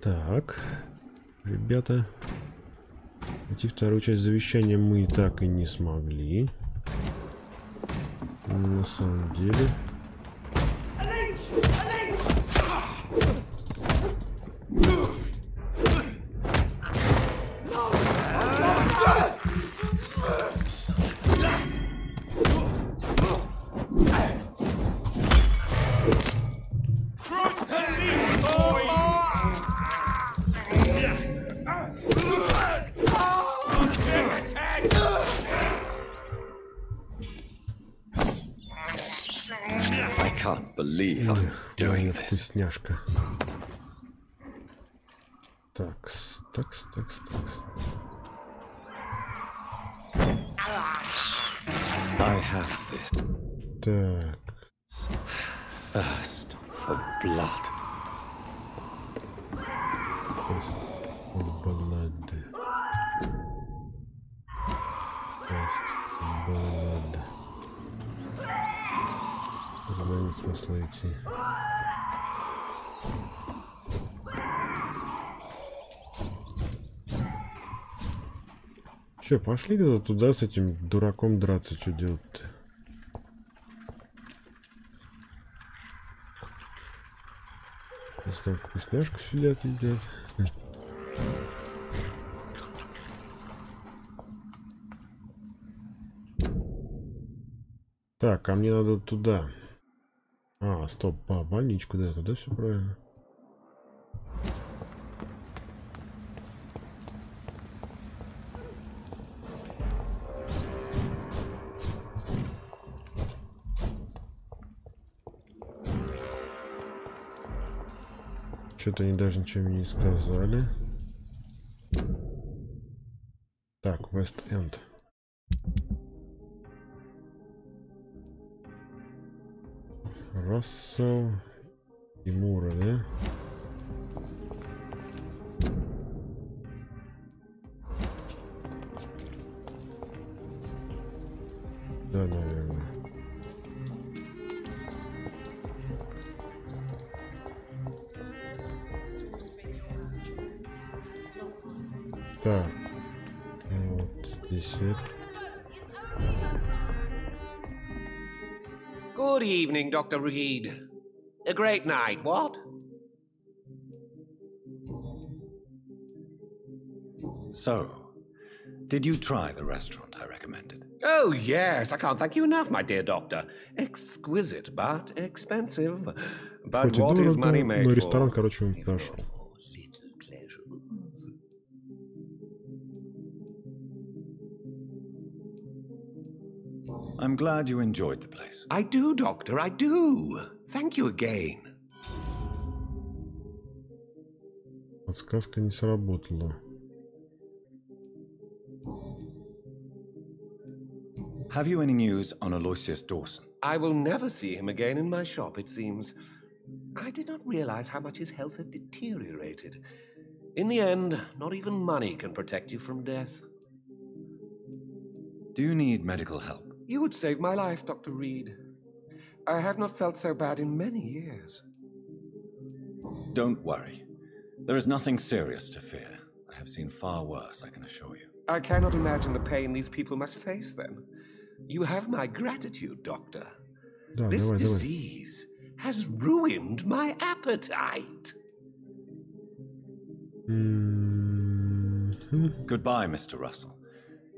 Так, ребята, найти вторую часть завещания мы так и не смогли. На самом деле. Вкусняшка. Такс. Так. Thirst for blood. Thirst for blood. Thirst for blood. Куда нет смысла идти. Че, пошли туда с этим дураком драться, что делать-то? Там вкусняшку сидят, едят. Так, а мне надо туда. А, стоп, больничку, да, туда все правильно. Что-то они даже ничего мне не сказали. Так, Вест-Энд. Рассел и Мура, да? Да, наверное. Так, вот здесь это. Good evening, Dr. Reed. A great night, what? So, did you try the restaurant I recommended? Oh, yes. I can't thank you enough, my dear doctor. Exquisite, but expensive. But what is money made for? Ресторан, короче, он пошел. I'm glad you enjoyed the place. I do, Doctor, I do. Thank you again. Подсказка не сработала. Have you any news on Aloysius Dawson? I will never see him again in my shop, it seems. I did not realize how much his health had deteriorated. In the end, not even money can protect you from death. Do you need medical help? You would save my life, Dr. Reed. I have not felt so bad in many years. Don't worry. There is nothing serious to fear. I have seen far worse, I can assure you. I cannot imagine the pain these people must face then. You have my gratitude, Doctor. This disease has ruined my appetite. Goodbye, Mr. Russell.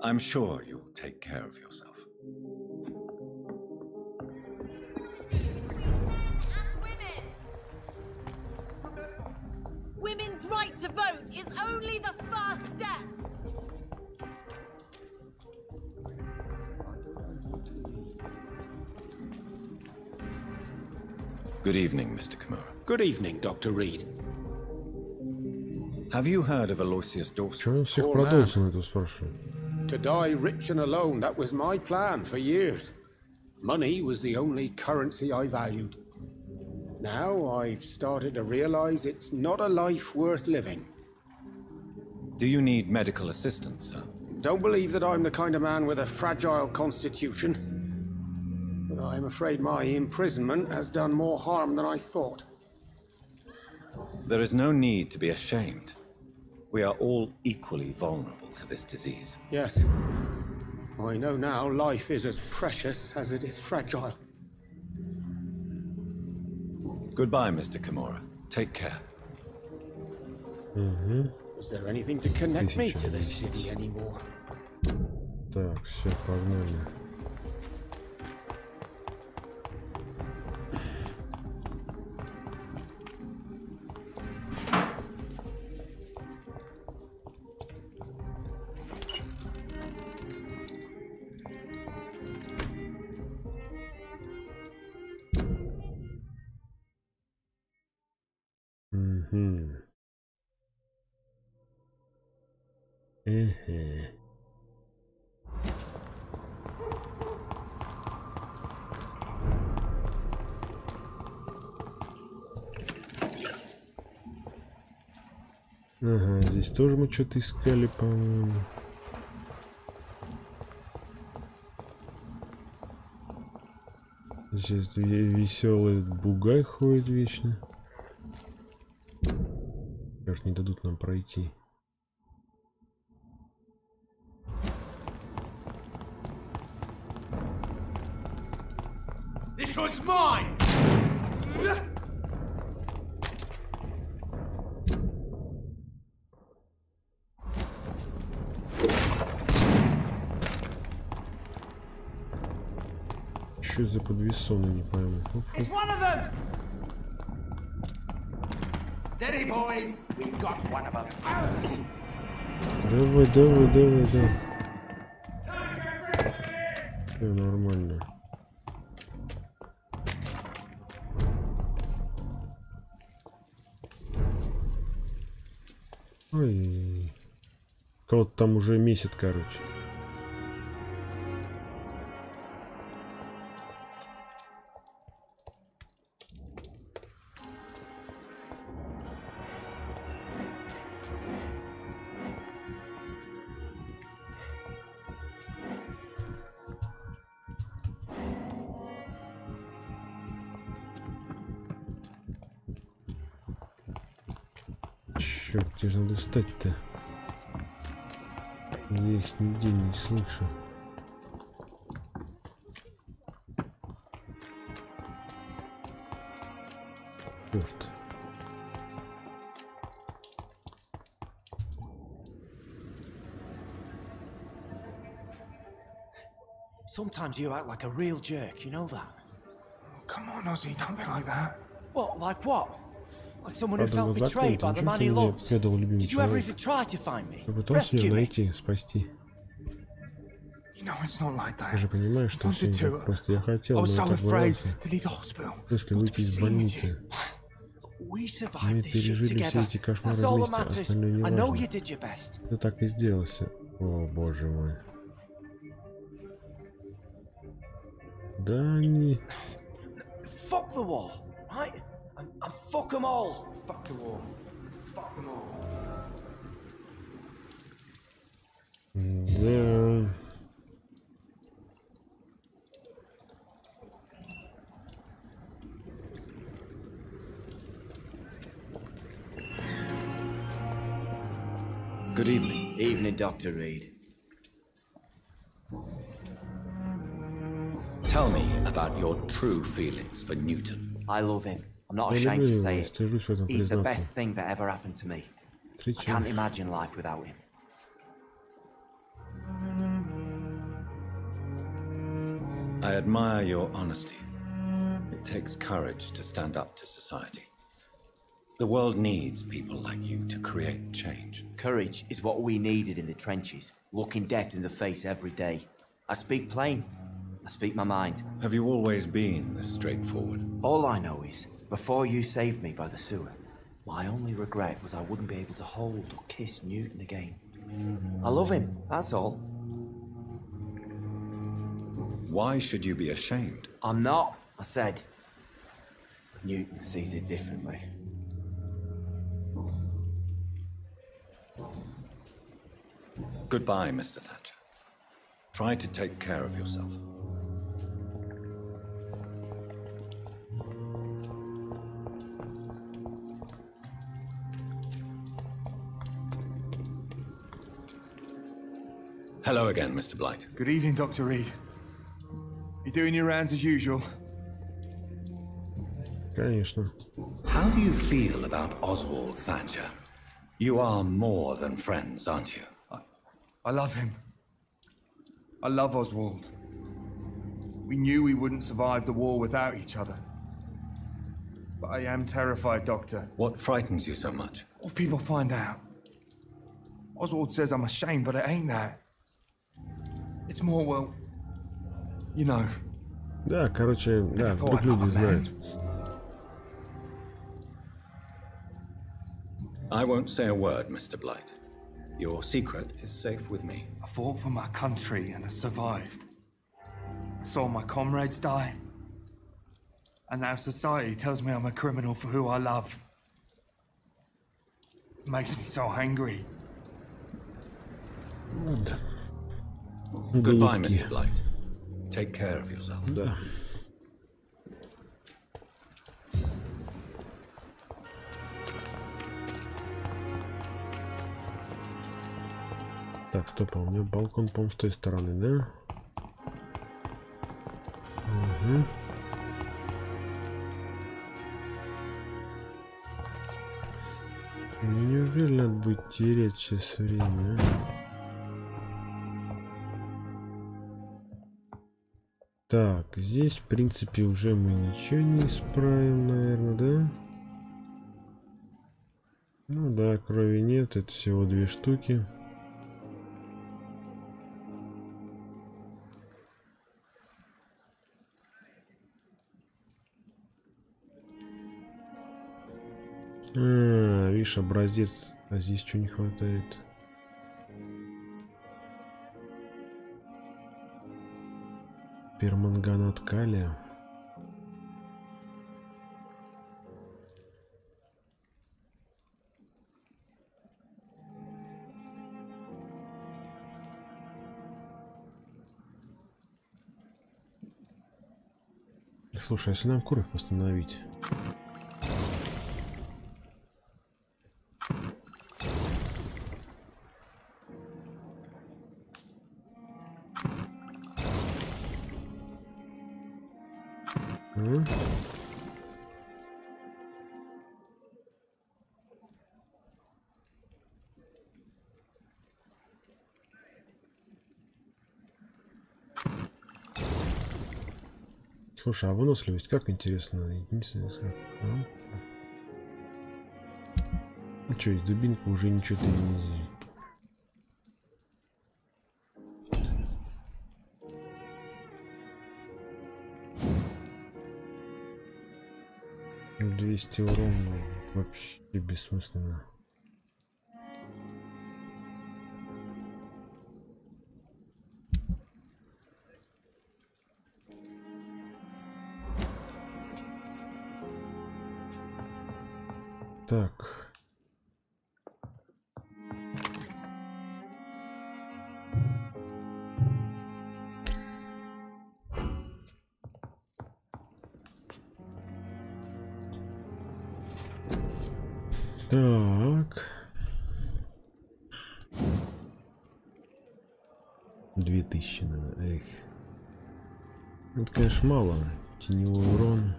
I'm sure you'll take care of yourself. Women's right to vote is only the first step. Good evening, Mr. Kimura. Good evening, Dr. Reed. Have you heard of Aloysius Dawson? Он всех про Дawsона это спрашивает. To die rich and alone, that was my plan for years. Money was the only currency I valued. Now I've started to realize it's not a life worth living. Do you need medical assistance, sir? Don't believe that I'm the kind of man with a fragile constitution. But I'm afraid my imprisonment has done more harm than I thought. There is no need to be ashamed. We are all equally vulnerable to this disease. Yes. I know now life is as precious as it is fragile. Goodbye, Mr. Kimura. Take care. Is there anything to connect me to this city anymore? Так, все, погнали. Ага, здесь тоже мы что-то искали, по-моему. Здесь веселый бугай ходит вечно. Черт, не дадут нам пройти. This one's mine. Что за подвесоны, не пойму. It's one of them. Steady, boys. We've got one of them. Давай, давай, давай, давай. Все нормально. Ой. Кого-то там уже месяц, короче. Черт, где же надо встать-то? Я их нигде не слышу. Черт. Sometimes you act like a real jerk, you know that? Come on, Ozzy, don't be like that. What? Like what? Like someone who felt betrayed by the man he loves. Did you ever even try to find me? Попытался меня найти, спасти. You know it's not like that. Ты же понимаешь, что все не так просто. Я хотел, но так боялся. Если выйти из больницы. Мы пережили все эти кошмары вместе, остальное не важно. Ты так и сделался. О, боже мой. Да они... Fuck the wall, right? And fuck them all. Fuck the wall. Fuck them all. Да. Good evening. Evening, Dr. Reed. Tell me about your true feelings for Newton. I love him. I'm not ashamed to say it. He's the best thing that ever happened to me. I can't imagine life without him. I admire your honesty. It takes courage to stand up to society. The world needs people like you to create change. Courage is what we needed in the trenches, looking death in the face every day. I speak plain. I speak my mind. Have you always been this straightforward? All I know is, before you saved me by the sewer, my only regret was I wouldn't be able to hold or kiss Newton again. I love him, that's all. Why should you be ashamed? I'm not, I said. But Newton sees it differently. Goodbye, Mr. Thatcher. Try to take care of yourself. Hello again, Mr. Blight. Good evening, Dr. Reed. You doing your rounds as usual? Конечно. How do you feel about Oswald Thatcher? You are more than friends, aren't you? I love him. I love Oswald. We knew we wouldn't survive the war without each other. But I am terrified, Doctor. What frightens you so much? What if people find out? Oswald says I'm ashamed, but it ain't that. It's more, well, you know. Да, короче, да, вдруг люди знают. I won't say a word, Mr. Blight. Your secret is safe with me. I fought for my country and I survived. I saw my comrades die. And now society tells me I'm a criminal for who I love. It makes me so angry. Goodbye, Mr. Blight. Take care of yourself. Да. Так, стоп, а у меня балкон, по-моему, с той стороны, да? Угу. Неужели надо будет терять сейчас время? Так, здесь, в принципе, уже мы ничего не исправим, наверное, да? Ну да, крови нет, это всего 2 штуки. Видишь, образец, а здесь что не хватает? Перманганат калия. Слушай, а если нам кровь восстановить? Слушай, а выносливость как, интересно? А что, из дубинка уже ничего ты не... 200 урона вообще бессмысленно. Так. Так. 2000 надо. Эх. Это, конечно, мало. Теневой урон.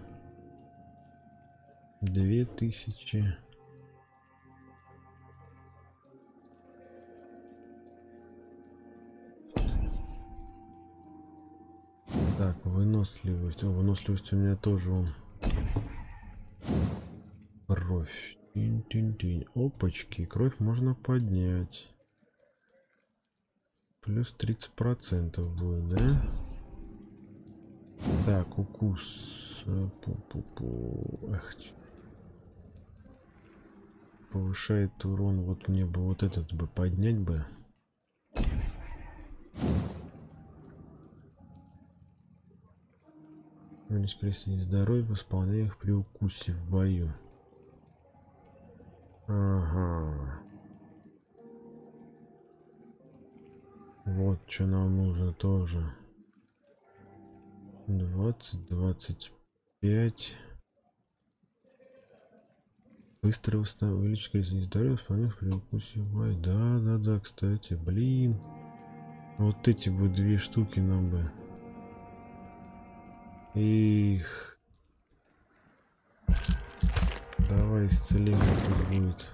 2000. Так, выносливость. О, выносливость у меня тоже он. Кровь. Тинь-тинь-тинь. Опачки, кровь можно поднять. Плюс 30% будет, да? Так, укус. Эх, повышает урон. Вот мне бы вот этот бы поднять бы. Увеличить количество здоровья в исполнениях при укусе в бою. Ага. Вот что нам нужно тоже. 20, 25. Быстро увеличить количество здоровья в исполнениях при укусе в бою. Да, кстати, блин. Вот эти бы 2 штуки нам бы. Их. Давай исцеление пусть будет.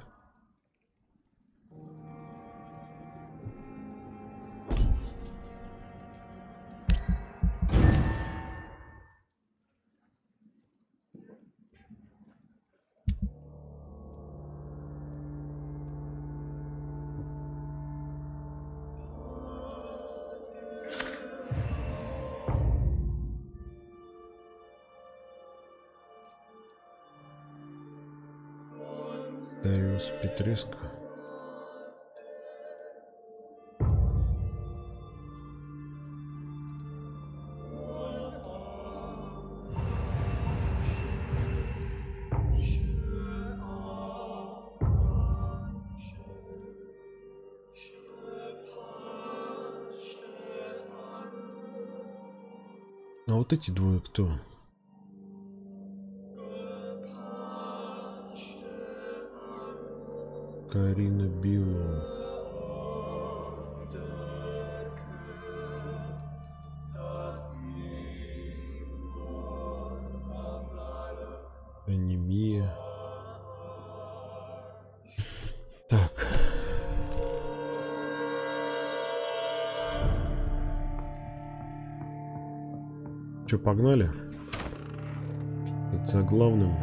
Даюсь Петреска. А вот эти двое кто? Карина Билу. Анемия. Так. Че, погнали? Это за главным.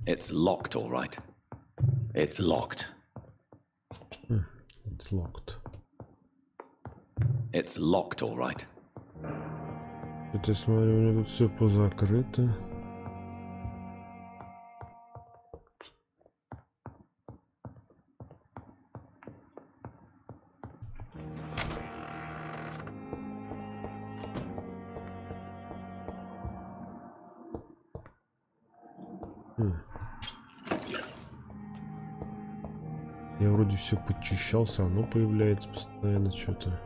It's locked, all right. It's locked. It's locked. It's locked, all right. Это я смотрю, у меня тут все позакрыто. Я вроде все подчищался, оно появляется постоянно что-то.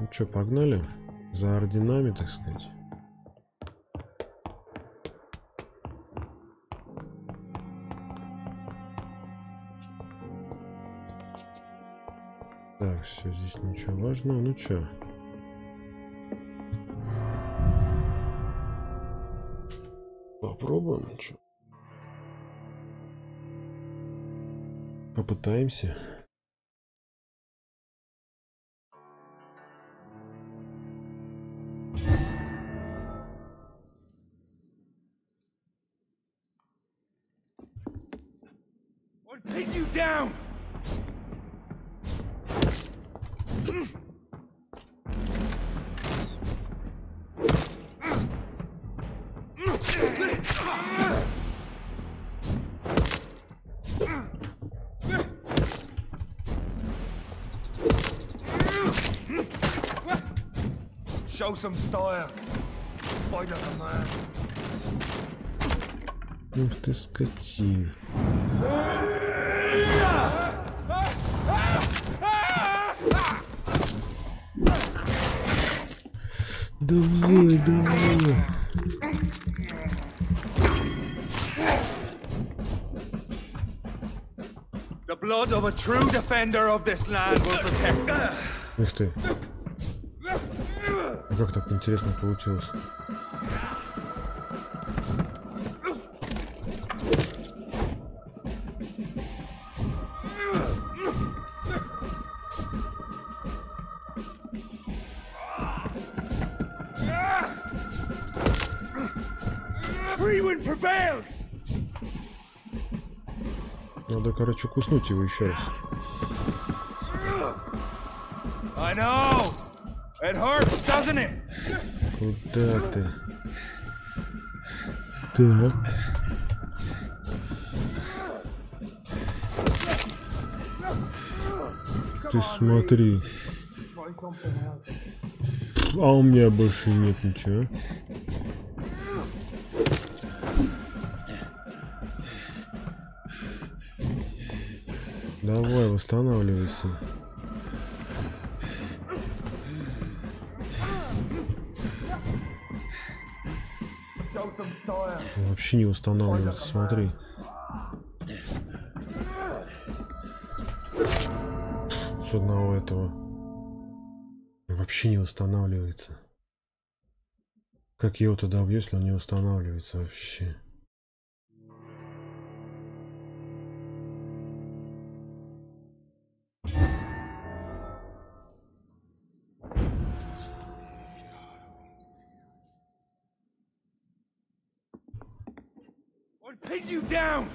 Ну что, погнали? За орденами, так сказать. Так, все, здесь ничего важного. Ну что? Попробуем, что? Попытаемся. Pin you down. Show some style. Fight like a man. Ух ты, скотина. Давай, давай. The blood of a true defender of this land will protect. Ух ты. А как так интересно получилось? Надо, короче, куснуть его еще раз. I know. It hurts, doesn't it? Куда ты? Так. Ты смотри. А у меня больше нет ничего. Давай, восстанавливайся. Вообще не устанавливается, смотри. С одного этого. Вообще не устанавливается. Как я его тогда убью, если он не устанавливается вообще? Pin you down.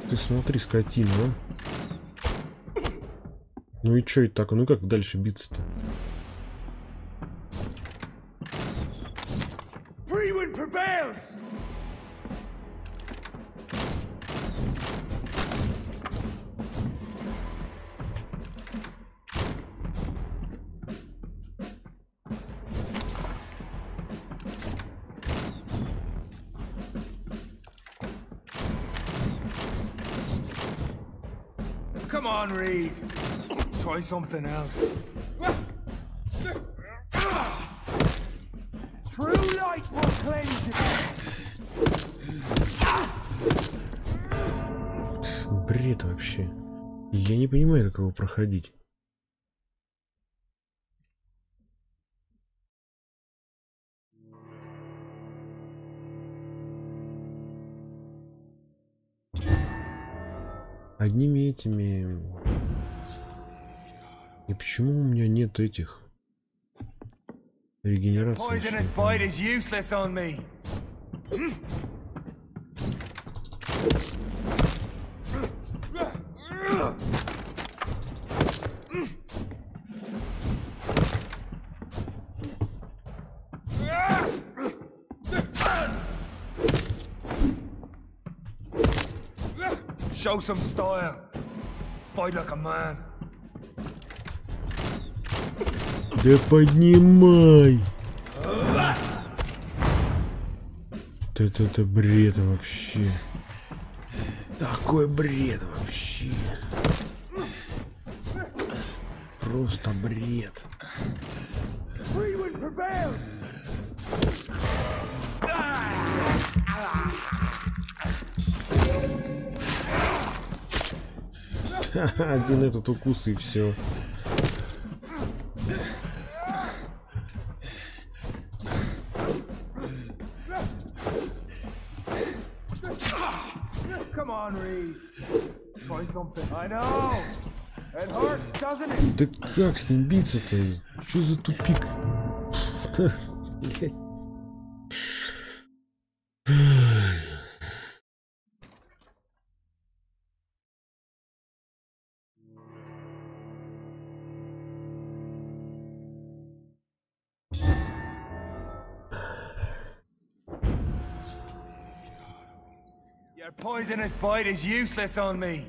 Ты смотри, скотина, а? Ну и чё это так? Ну как дальше биться-то? Come on, Reed. Try something else. True light will cleanse it. Бред вообще. Я не понимаю, как его проходить. Одними этими. И почему у меня нет этих регенераций? Show some style. Fight like a man. Да поднимай! Это бред вообще. Такой бред вообще. Просто бред. Один этот укус и все. Да как с ним биться-то? Что за тупик? Your poisonous bite is useless on me.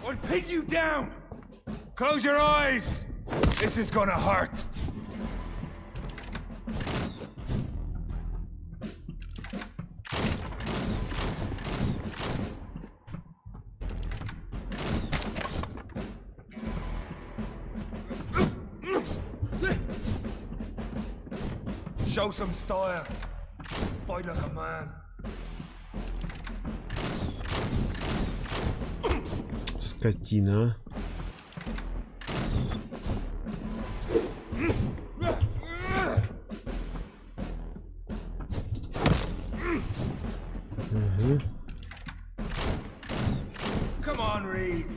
I'll pin you down. Close your eyes. This is gonna hurt. Show some style. Fight like a man. Скотина. Come on, Reed.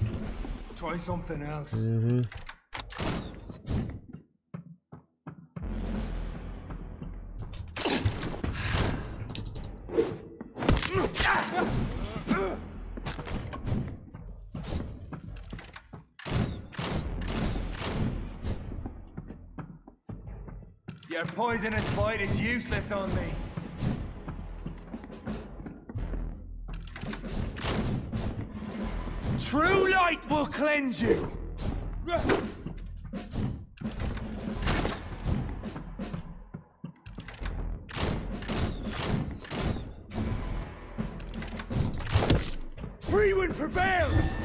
Try something else. Your poisonous bite is useless on me. True light will cleanse you. Free wind prevails.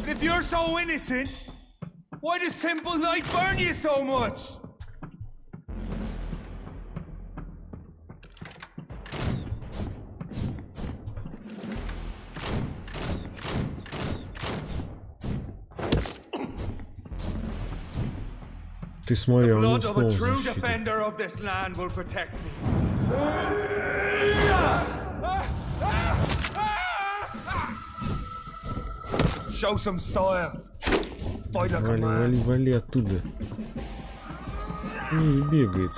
If you're so innocent, why does simple light burn you so much? Ты смотри, он Blood of a снова true защитит. defender of this land will protect me. Show some style. Fight like a Вали, вали, man. вали оттуда. Не бегает.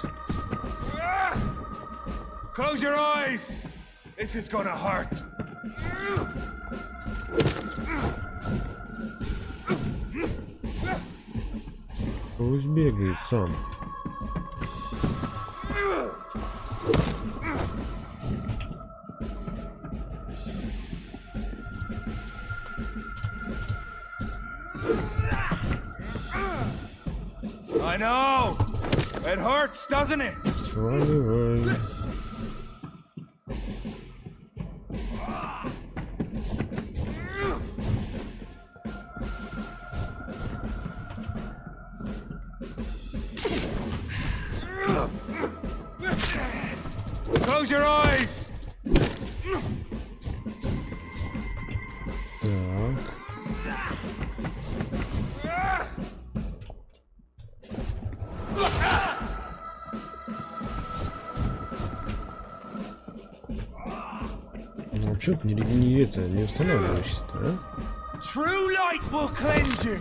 Close your eyes. This is gonna hurt. Пусть бегает сам. I know. It hurts, doesn't it? Сваливай. Close your eyes. Так. Ну, вообще не устанавливаешься, а? True light will cleanse you.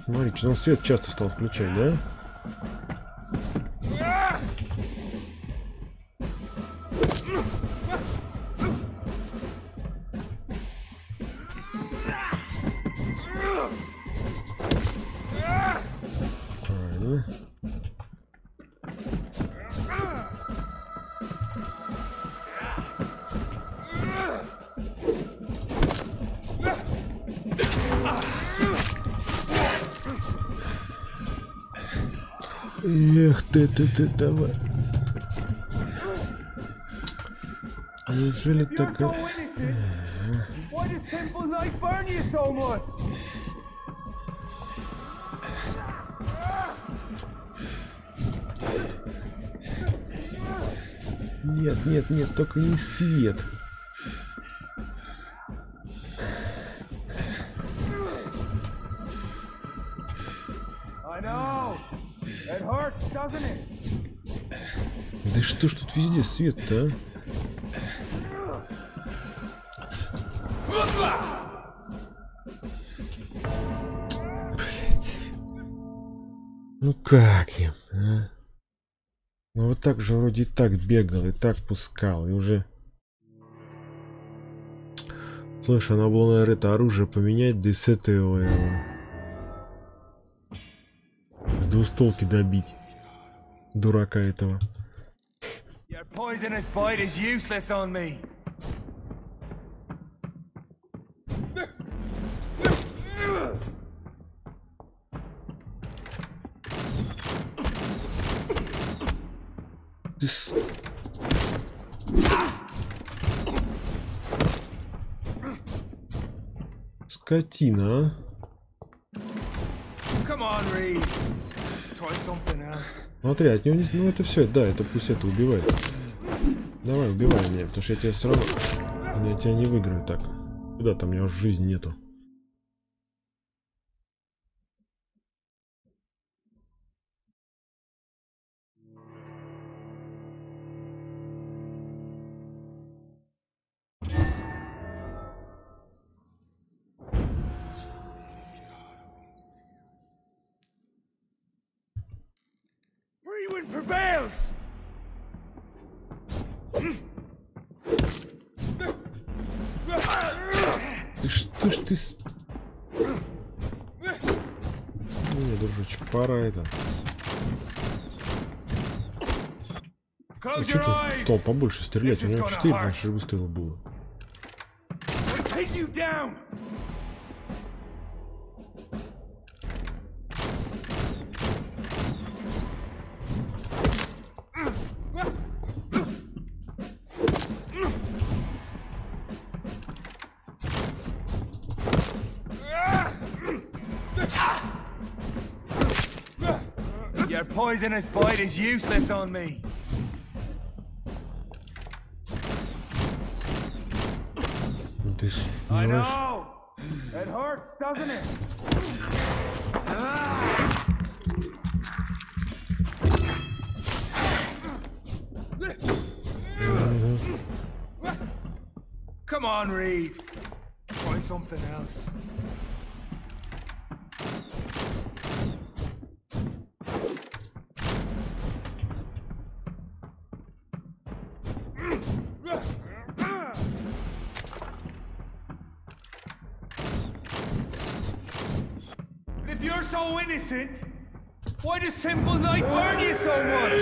Смотри, что он свет часто стал включать, да? Правильно. Эх ты, давай. Неужели такая... Why does simple light burn you so much? Нет, нет, нет, только не свет. I know. It hurts, doesn't it? Да что ж тут везде свет-то, а? Блять. Ну как им, а? Ну вот так же вроде и так бегал, и так пускал, и уже... Слушай, надо было, наверное, это оружие поменять, да и с этого... С двустолки добить. Дурака этого. Your poisonous bite is useless on me. ты... Скотина, а? Смотри, от него не... Ну это все, да, это пусть это убивает. Давай, убивай меня, потому что я тебя все равно... Я тебя не выиграю так. Куда там, у меня уже жизни нету. Prevails! Ты что ж ты... Не, дружочек, пора это. Что ты стал побольше стрелять? У него 4 наши выстрела было. Your poisonous bite is useless on me. I know. It hurts, doesn't it? Come on, Reed. Try something else. If you're so innocent, why does simple light burn you so much?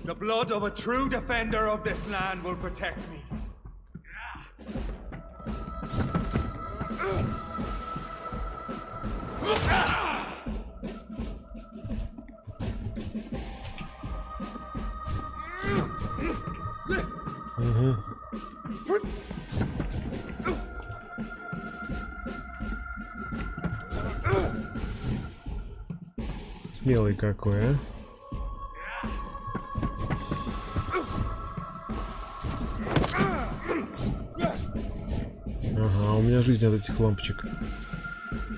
The blood of a true defender of this land will protect me. Смелый какой, а? Ага, у меня жизнь от этих лампочек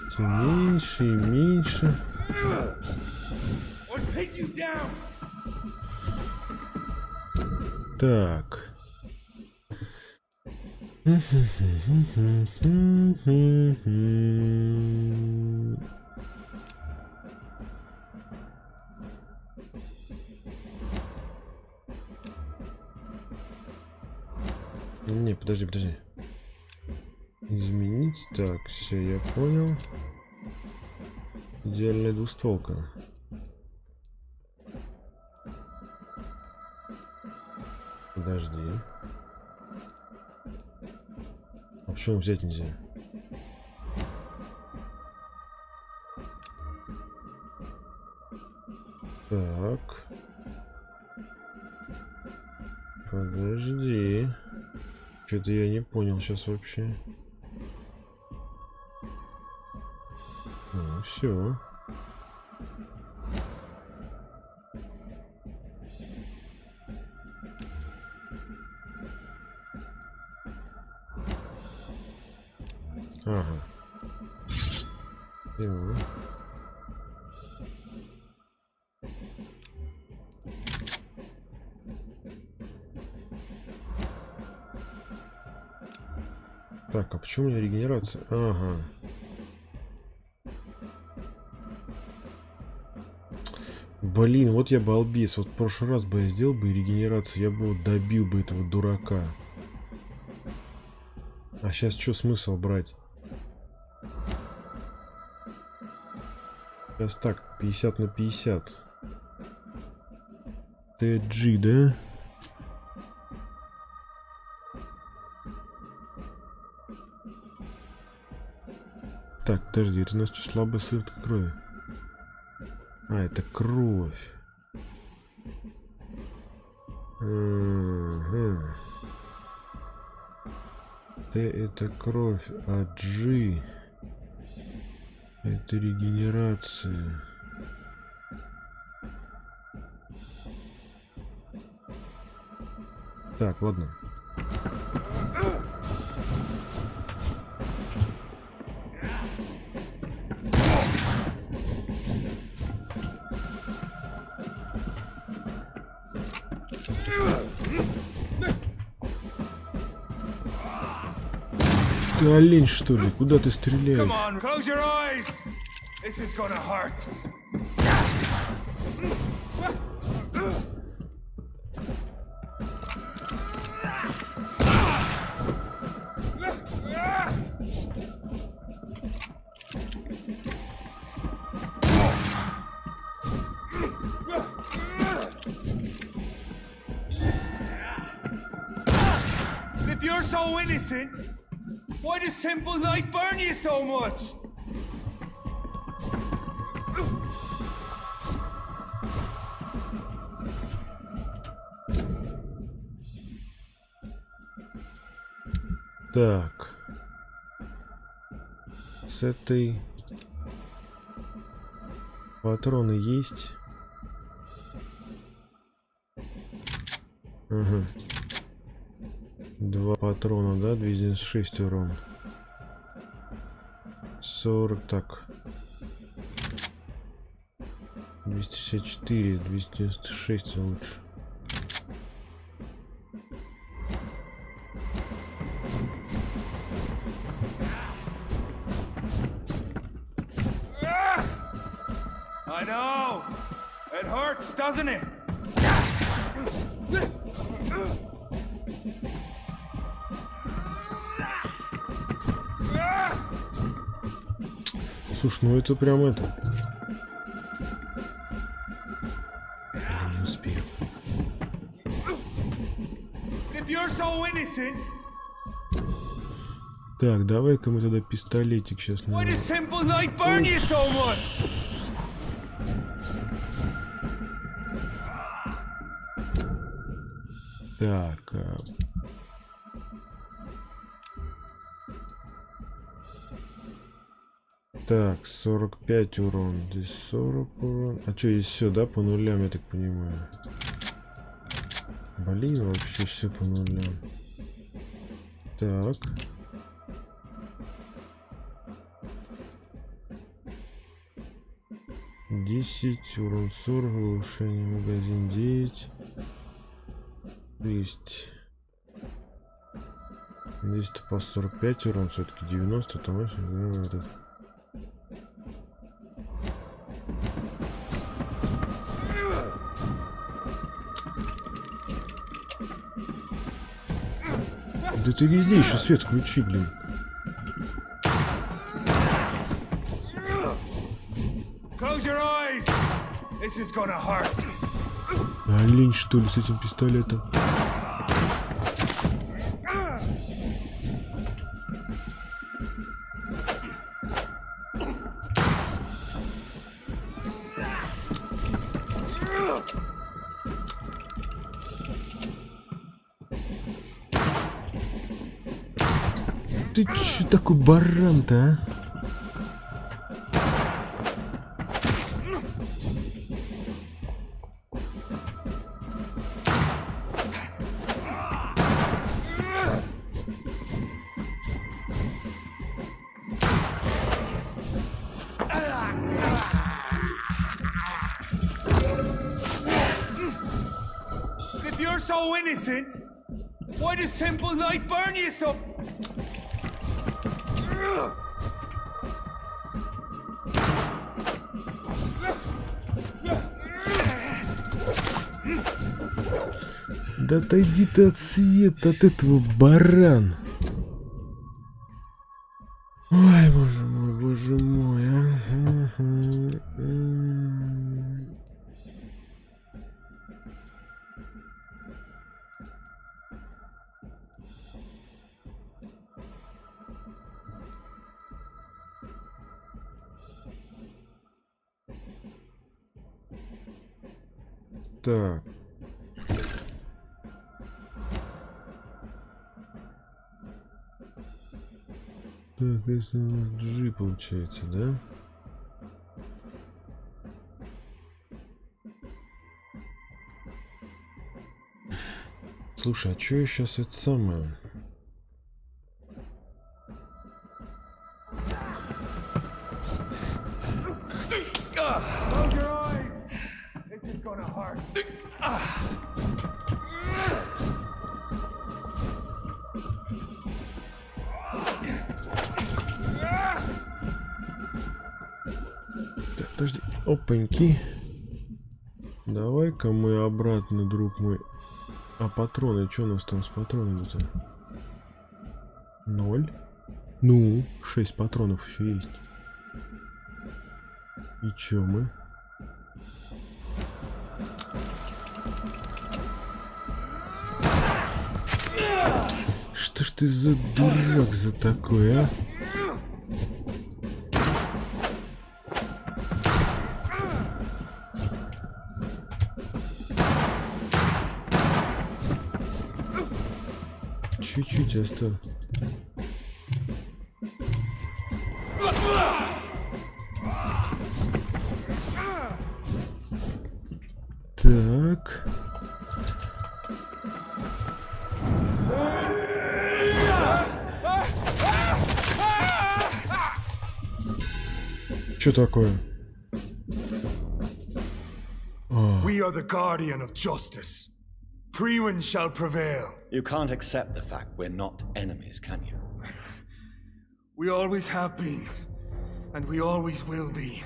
все меньше и меньше. Так. Не, подожди. Изменить. Так, все, я понял. Идеальная двустволка. Подожди. А почему взять нельзя? Так. Подожди. Что-то я не понял сейчас вообще. Ну, все. Ага. Всё. Так, а почему у меня регенерация? Ага. Блин, вот я балбес. Вот в прошлый раз бы я сделал бы регенерацию, я бы вот добил бы этого дурака. А сейчас что смысл брать? Сейчас так, 50 на 50. ТГ, да? Подожди, это у нас что, слабая сыворотка крови? А, это кровь. Т это кровь, а G это регенерация. Так, ладно. Ты олень, что ли? Куда ты стреляешь? If you're so innocent, why does simple light burn you so much? Так. С этой патроны есть. Ага. 2 патрона, да? 296 урона. 40, так. 264, 296 лучше. I know. It hurts, doesn't it? Слушай, ну это прям это. Я не успею. Так, давай-ка мы тогда пистолетик сейчас. Так. Так, 45 урон. Здесь 40 урон. А что, есть все, да, по нулям, я так понимаю? Блин, вообще все по нулям. Так. Десять, урон 40, улучшение, магазин 9. 200. Здесь-то по 45 урон, все-таки 90, там этот. Да ты везде еще свет включи, блин. Олень, что ли, с этим пистолетом? Ты чё такой баран-то, а? If you're so innocent, why does simple light burn you so? Да отойди ты от света, от этого, баран. Ой, боже мой, а. Так. Так, это у нас G получается, да? Слушай, а чё я сейчас это самое? Так, подожди. Опаньки. Давай-ка мы обратно, друг мой. А патроны, что у нас там с патронами-то? 0. Ну, 6 патронов еще есть. И чё мы? Что ж ты за дурак за такой, а? Чуть-чуть осталось. Так. Что такое? We are the guardian of justice. Prewin shall prevail. You can't accept the fact we're not enemies, can you? We always have been, and we always will be.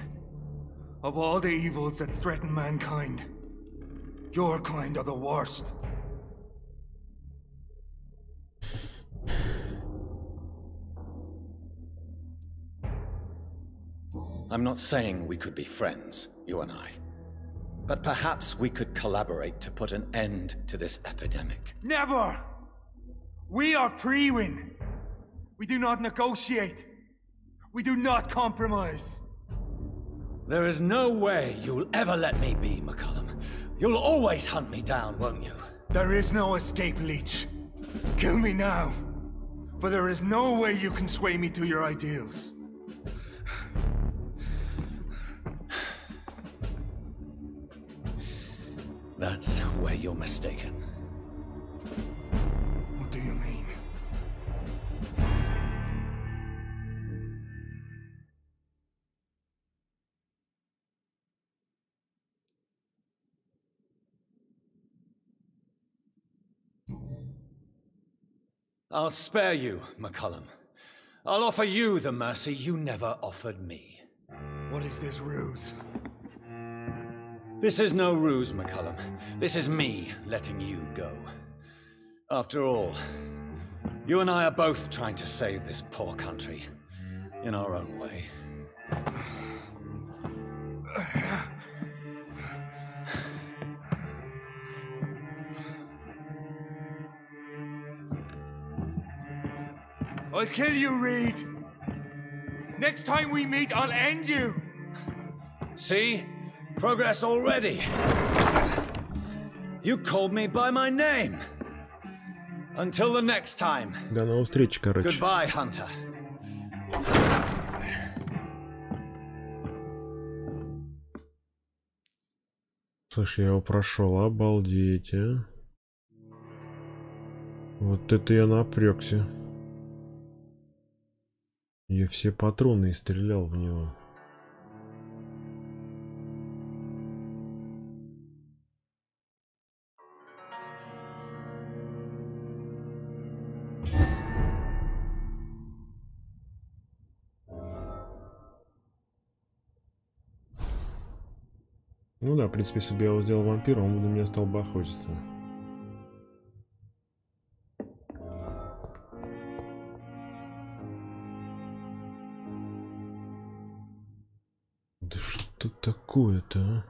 Of all the evils that threaten mankind, your kind are the worst. I'm not saying we could be friends, you and I. But perhaps we could collaborate to put an end to this epidemic. Never! We are Prewin. We do not negotiate. We do not compromise. There is no way you'll ever let me be, McCullum. You'll always hunt me down, won't you? There is no escape, Leech. Kill me now. For there is no way you can sway me to your ideals. That's where you're mistaken. What do you mean? I'll spare you, McCullum. I'll offer you the mercy you never offered me. What is this ruse? This is no ruse, McCullum. This is me letting you go. After all, you and I are both trying to save this poor country in our own way. I'll kill you, Reed. Next time we meet, I'll end you. See? Progress already. You called me by my name. Until the next time. До новой встречи, короче. Goodbye, Hunter. Слушай, я его прошел, обалдеть, а. Вот это я напрягся. Я все патроны и стрелял в него. Ну да, в принципе, если бы я его сделал вампиром, он бы на меня стал бы охотиться. Да что такое-то, а?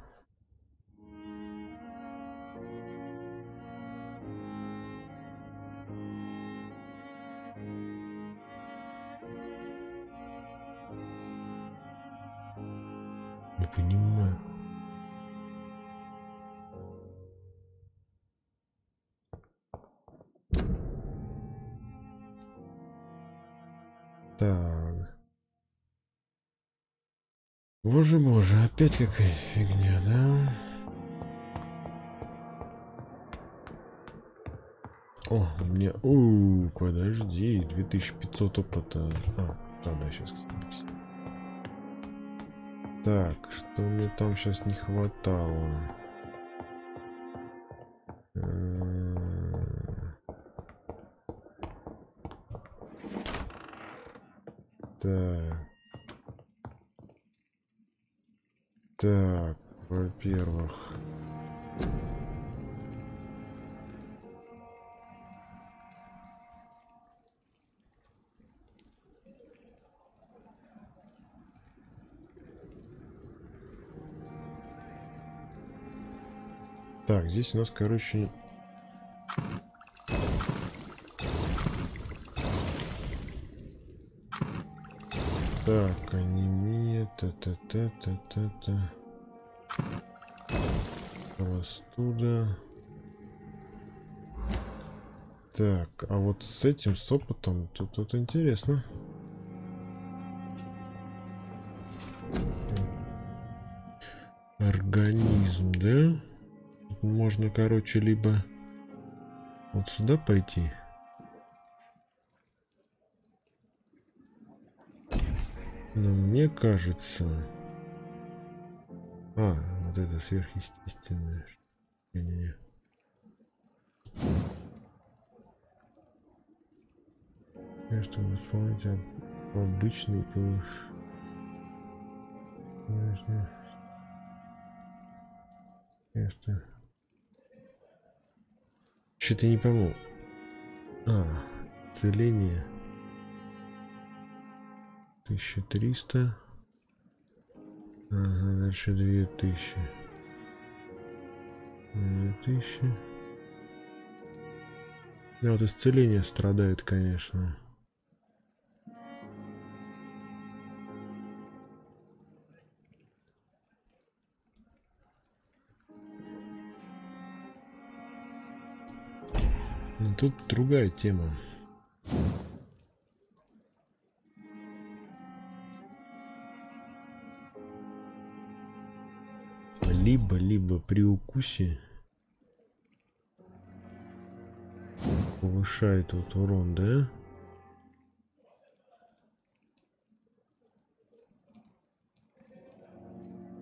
Не понимаю. Так. Боже, опять какая фигня, да? О, у меня... подожди, 2500 опыта. Да, сейчас, кстати. Так, что мне там сейчас не хватало? Так, во-первых... Так, здесь у нас, короче... Так, анемия, та-та-та-та-та-та. Простуда. Так, а вот с этим, с опытом, тут интересно. Организм, да? Можно, короче, либо вот сюда пойти. Но мне кажется... вот это сверхъестественное. Не-не-не. Что восполнить обычный повыш. Конечно. Что-то не пойму. Целение. 1300. Ага, дальше 2000. 2000. Вот исцеление страдает, конечно. Но тут другая тема. Либо при укусе повышает вот урон, да?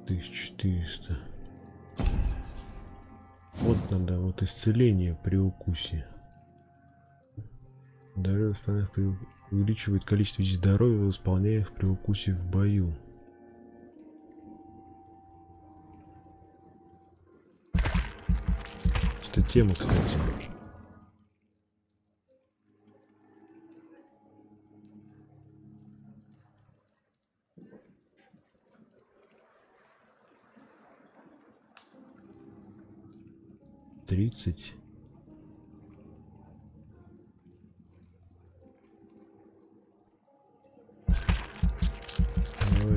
$1400. Вот надо, вот исцеление при укусе. Увеличивает количество здоровья, восполняемых при укусе в бою. Это тема, кстати. $30.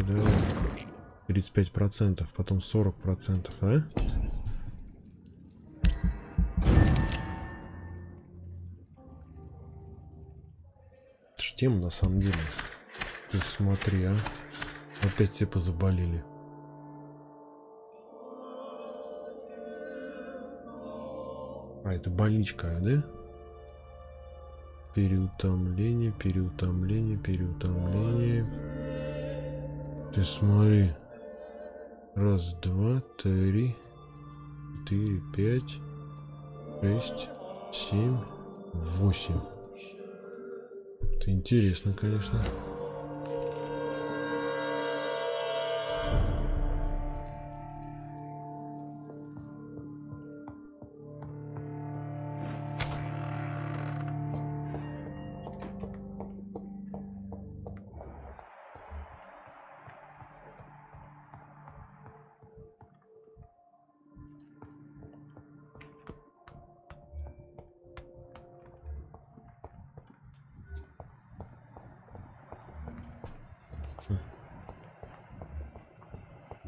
Давай. 35%, потом 40%, а? Это ж тема на самом деле. Ты смотри, а? Опять все позаболели. Это больничка, да? Переутомление. Ты смотри. 1, 2, 3, 4, 5, 6, 7, 8. Это интересно, конечно.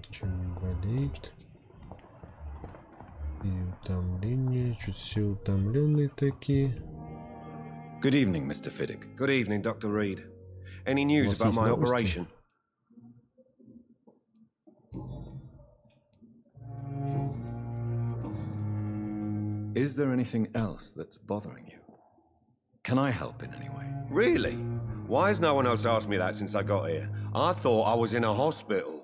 Чем болит? И утомление. Чуть все утомленные такие. Good evening, Mr. Fiddick. Good evening, Dr. Reed. Any news about my operation? Is there anything else that's bothering you? Can I help in any way? Really? Why has no one else asked me that since I got here? I thought I was in a hospital.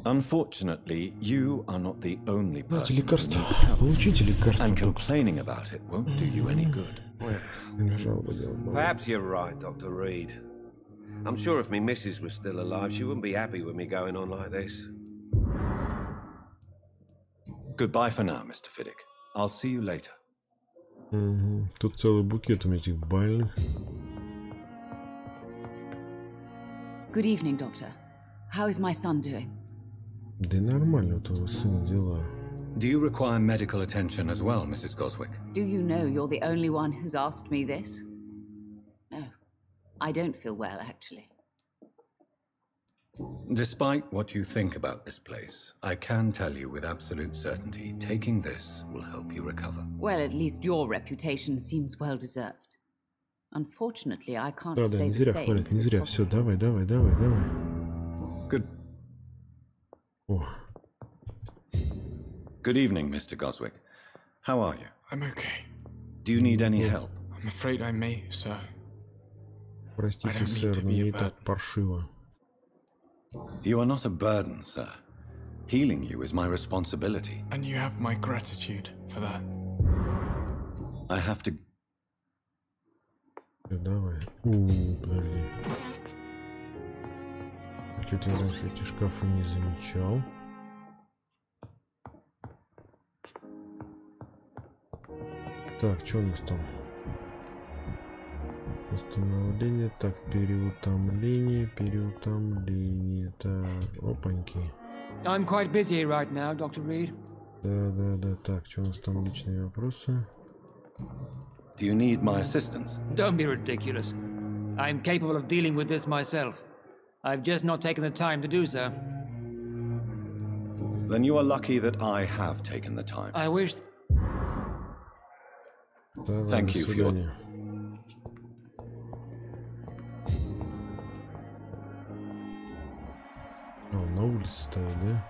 Unfortunately, you are not the only person who needs help. And complaining about it won't do you any good. Perhaps you're right, Dr. Reed. I'm sure if me missus was still alive, she wouldn't be happy with me going on like this. Goodbye for now, Mr. Fiddick. I'll see you later. Тут целый букет у этих больных. Good evening, Doctor. How is my son doing? Да нормально у твоего сына дела. Do you require medical attention as well, Mrs. Goswick? Do you know you're the only one who's asked me this? No, I don't feel well, actually. Despite what you think about this place, I can tell you with absolute certainty, taking this will help you recover. Well, at least your reputation seems well deserved. Unfortunately, I can't Да, say не the зря same. хвалят, не зря. Все, давай. Good. О. Good evening, Mr. Goswick. How are you? I'm okay. Do you need any help? I'm afraid I may, sir. Простите, сэр, но мне и так паршиво. You are not a burden, sir. Healing you is my responsibility. And you have my gratitude for that. I have to... Давай. Подожди. Что-то я раньше эти шкафы не замечал. Так, что у нас там? Восстановление, так, переутомление. Так, опаньки. I'm quite busy right now, Dr. Reed. Да, так, что у нас там личные вопросы? Do you need my assistance? Don't be ridiculous. I'm capable of dealing with this myself. I've just not taken the time to do so. Then you are lucky that I have taken the time. I wish... Давай, Thank you for your... На улице стоит, да?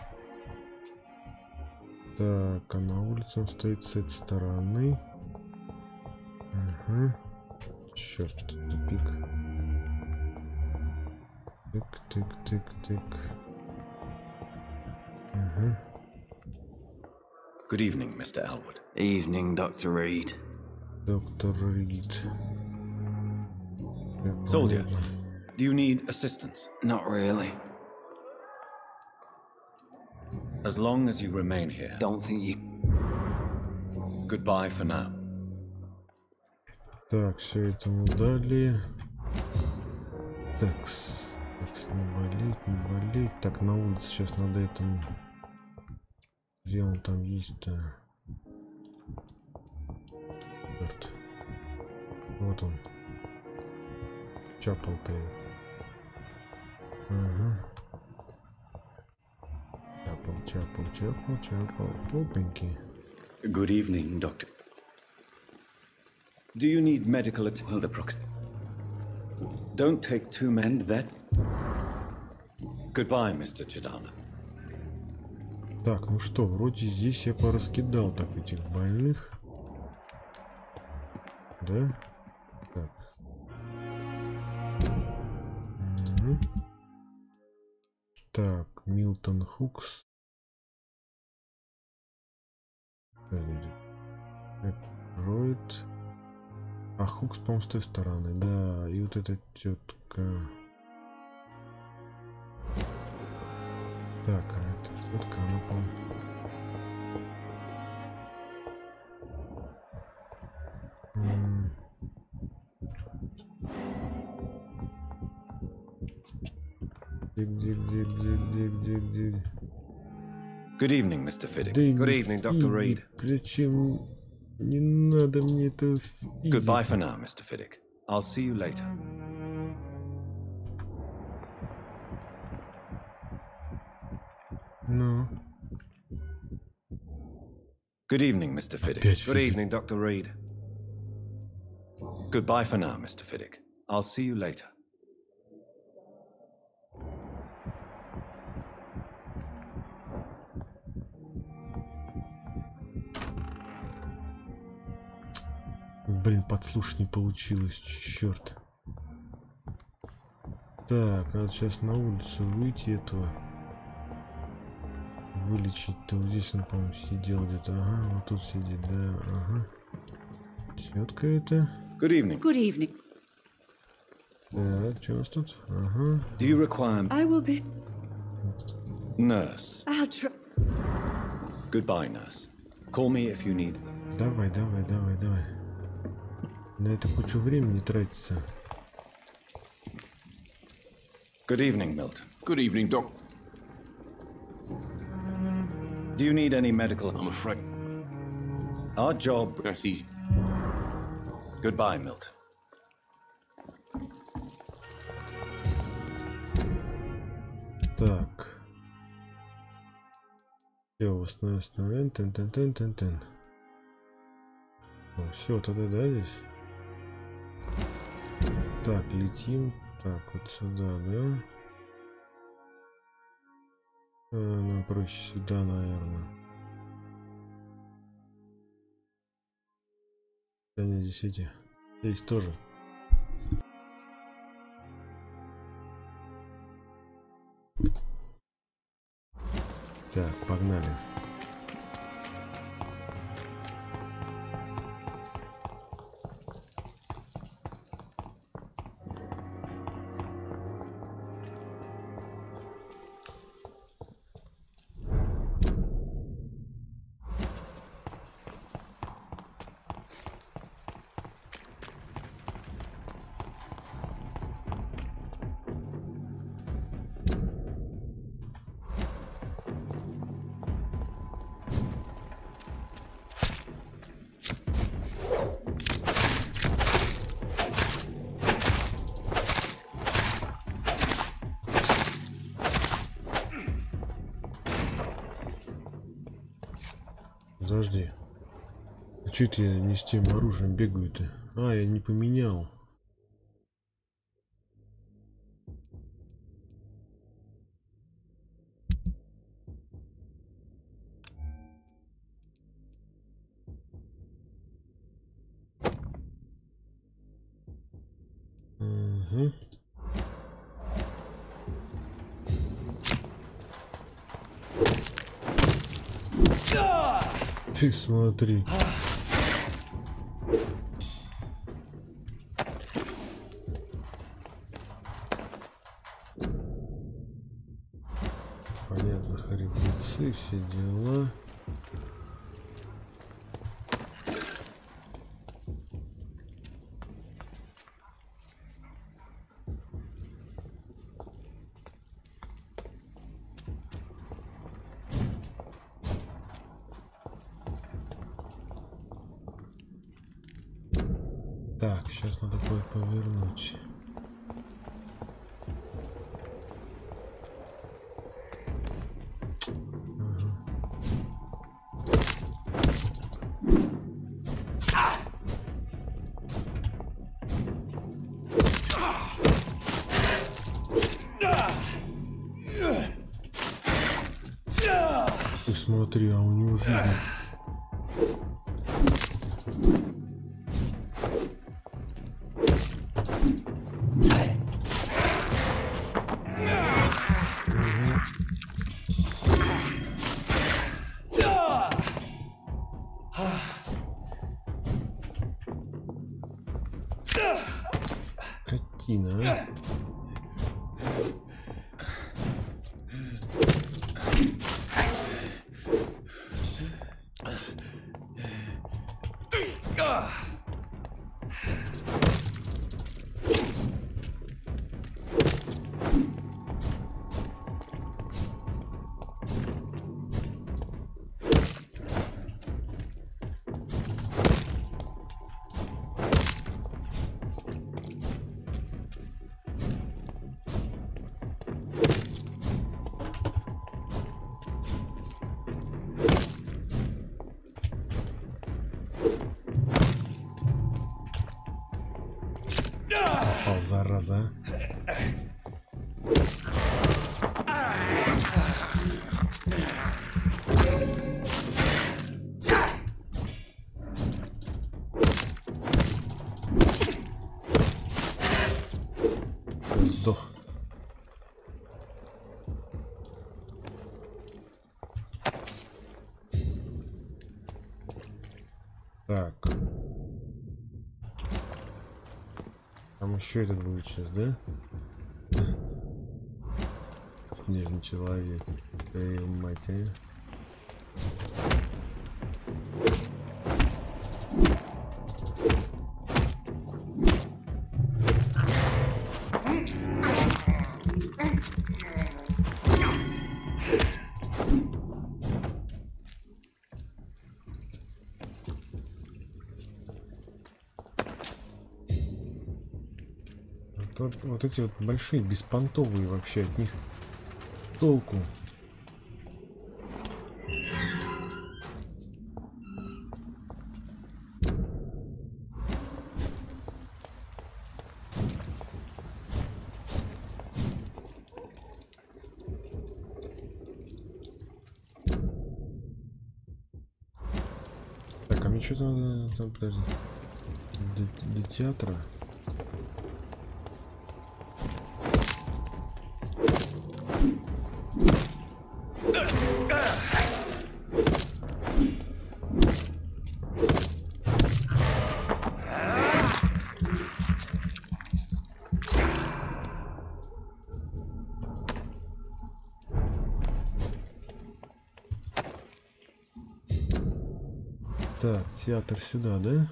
Так, а на улице он стоит с этой стороны. Ага. Черт, тупик. Тык. Ага. Good evening, Mr. Elwood. Evening, Dr. Reed. Доктор Рид. Soldier, do you need assistance? Not really. As long as you remain here. Don't think you... Goodbye for now. Так, все это мы дали. Так, не болеть. Так, на улице сейчас надо этому... Где он там есть-то? Вот он. Чапал-то. Ага. Чапал. Опаньки. Good evening, Doctor. Do you need medical attention? Well, the proxy. Don't take too many that. Goodbye, Mr. Chidana. Так, ну что, вроде здесь я пораскидал так этих больных. Да? Так. Так, Милтон Хукс. Роид. А Хукс, по-моему, с той стороны, да. И вот эта тетка. Так, а эта тетка, она, по-моему... Где? Good evening, Mr. Fiddick. Good evening, Dr. Reed. Зачем? Не надо мне это видеть. Goodbye for now, Mr. Fiddick. I'll see you later. No. Good evening, Mr. Fiddick. Good evening, Dr. Reed. Goodbye for now, Mr. Fiddick. I'll see you later. Блин, подслушать не получилось, черт. Так, надо сейчас на улицу выйти этого. Вылечить-то. Вот здесь он, по-моему, сидел где-то. Ага, вот тут сидит, да, ага. Тетка это. Good evening. Good evening. Так, что у нас тут? Ага. Do you require... I will be... Nurse. I'll try... Goodbye, nurse. Call me if you need... Давай. На это кучу времени тратится. Good evening, Milton. Good evening, Doc. Do you need any medical... I'm afraid... Our job... That's easy. Goodbye, Milton. Так. Все, восстановим. Тен. Все, тогда да, здесь. Так, летим. Так, вот сюда, да? Нам проще сюда, наверное. Да не, здесь эти. Здесь тоже. Так, погнали. Подожди. А чё это я не с тем оружием бегаю-то? А, я не поменял. Угу. Ты смотри. Понятно, хребцы, все дела. Так, сейчас надо будет повернуть. Ты смотри, а у него жизнь. Зараза. Сдох. Так. Там еще этот будет сейчас, да? Снежный человек. Эй, мать, а? Вот эти вот большие, беспонтовые вообще, от них толку. Так, а мне что-то надо, там, подожди, для театра. Так, театр сюда, да?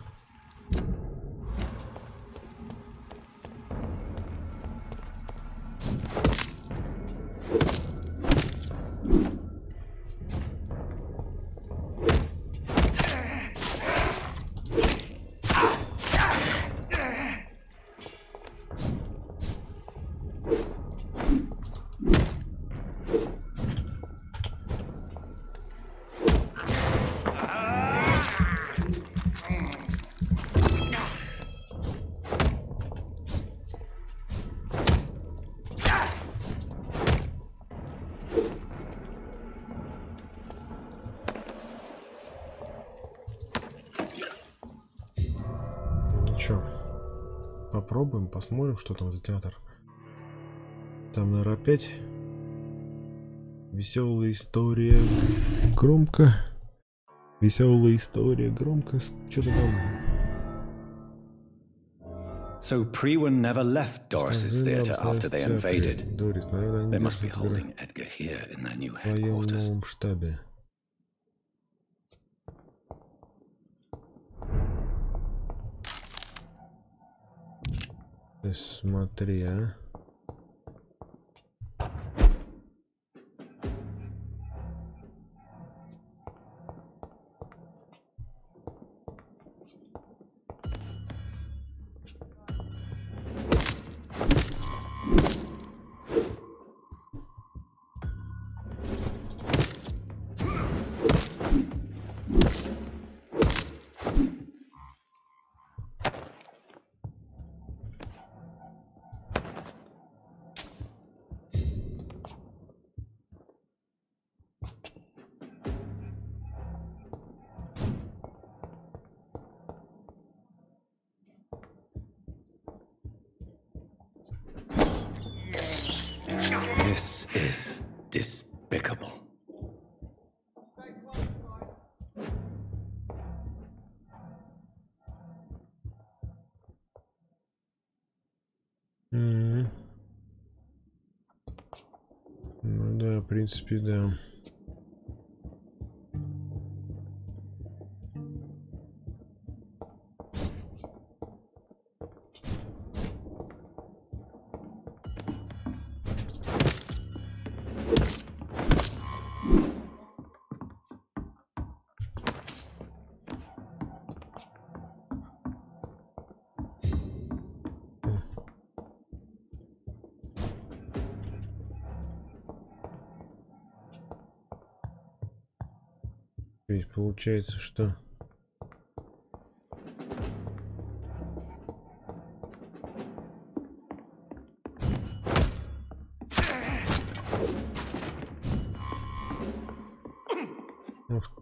Попробуем, посмотрим, что там за театр. Там, наверное, опять веселая история. Громко. Веселая история. Громко. Что-то там. So Prewin never left Doris's theater after they invaded. They must be holding Edgar here in their new headquarters. Штабе. Смотри, а. This is despicable. Ну да, в принципе, да. Ведь получается, что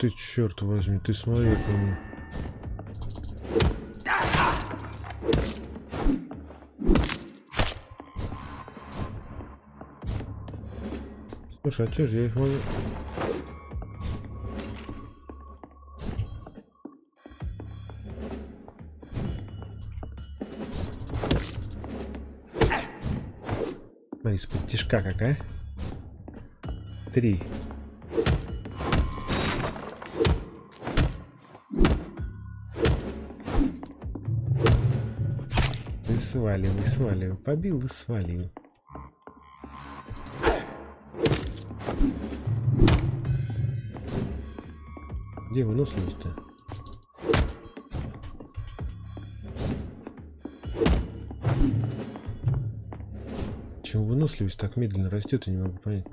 ты, черт возьми, ты смотри ко мне. Слушай, а че же я их могу... Смотри, из-под тишка какая? 3. И сваливай. Побил и свалил. Где выносливость-то? Почему выносливость так медленно растет, я не могу понять.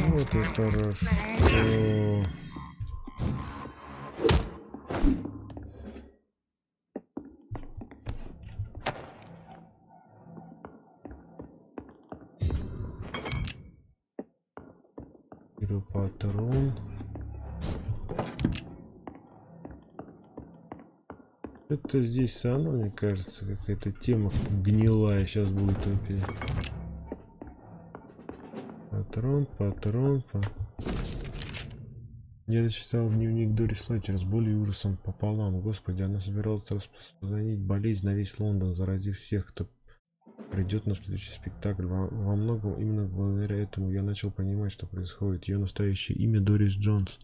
Вот и хорошо. Патрон. Это здесь оно, мне кажется, какая-то тема гнилая сейчас будет опять. Патрон. Я дочитал дневник Дорис Флетчер с болью и ужасом пополам. Господи, она собиралась распространить болезнь на весь Лондон, заразив всех, кто придет на следующий спектакль. Во многом именно благодаря этому я начал понимать, что происходит. Ее настоящее имя Дорис Джонс.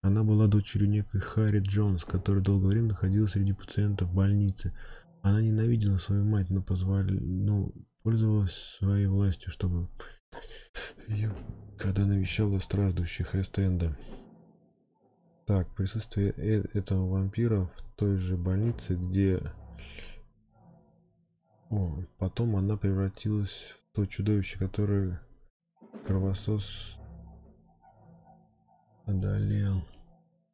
Она была дочерью некой Харри Джонс, которая долгое время находилась среди пациентов в больнице. Она ненавидела свою мать, но пользовалась своей властью, чтобы ее, когда навещала страждущих Эст-Энда. Так, присутствие этого вампира в той же больнице, где... потом она превратилась в то чудовище, которое кровосос одолел.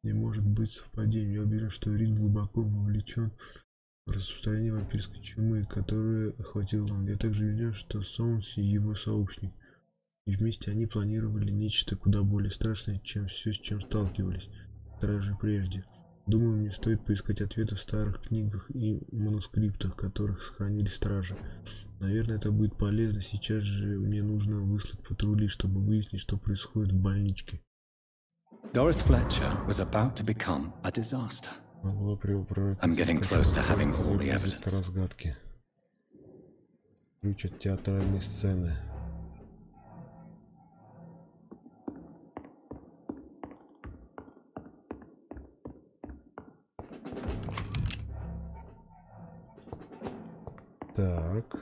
Не может быть совпадением. Я уверен, что Рид глубоко вовлечен в распространение вампирской чумы, которая охватила он. Я также уверен, что Соунс и его сообщник. И вместе они планировали нечто куда более страшное, чем все, с чем сталкивались стражи прежде. Думаю, мне стоит поискать ответы в старых книгах и манускриптах, которых сохранили стражи. Наверное, это будет полезно. Сейчас же мне нужно выслать патрули, чтобы выяснить, что происходит в больничке. Doris Fletcher was about to become a disaster. I'm getting close to having all the evidence. Разгадки. Ключ от театральной сцены. Так.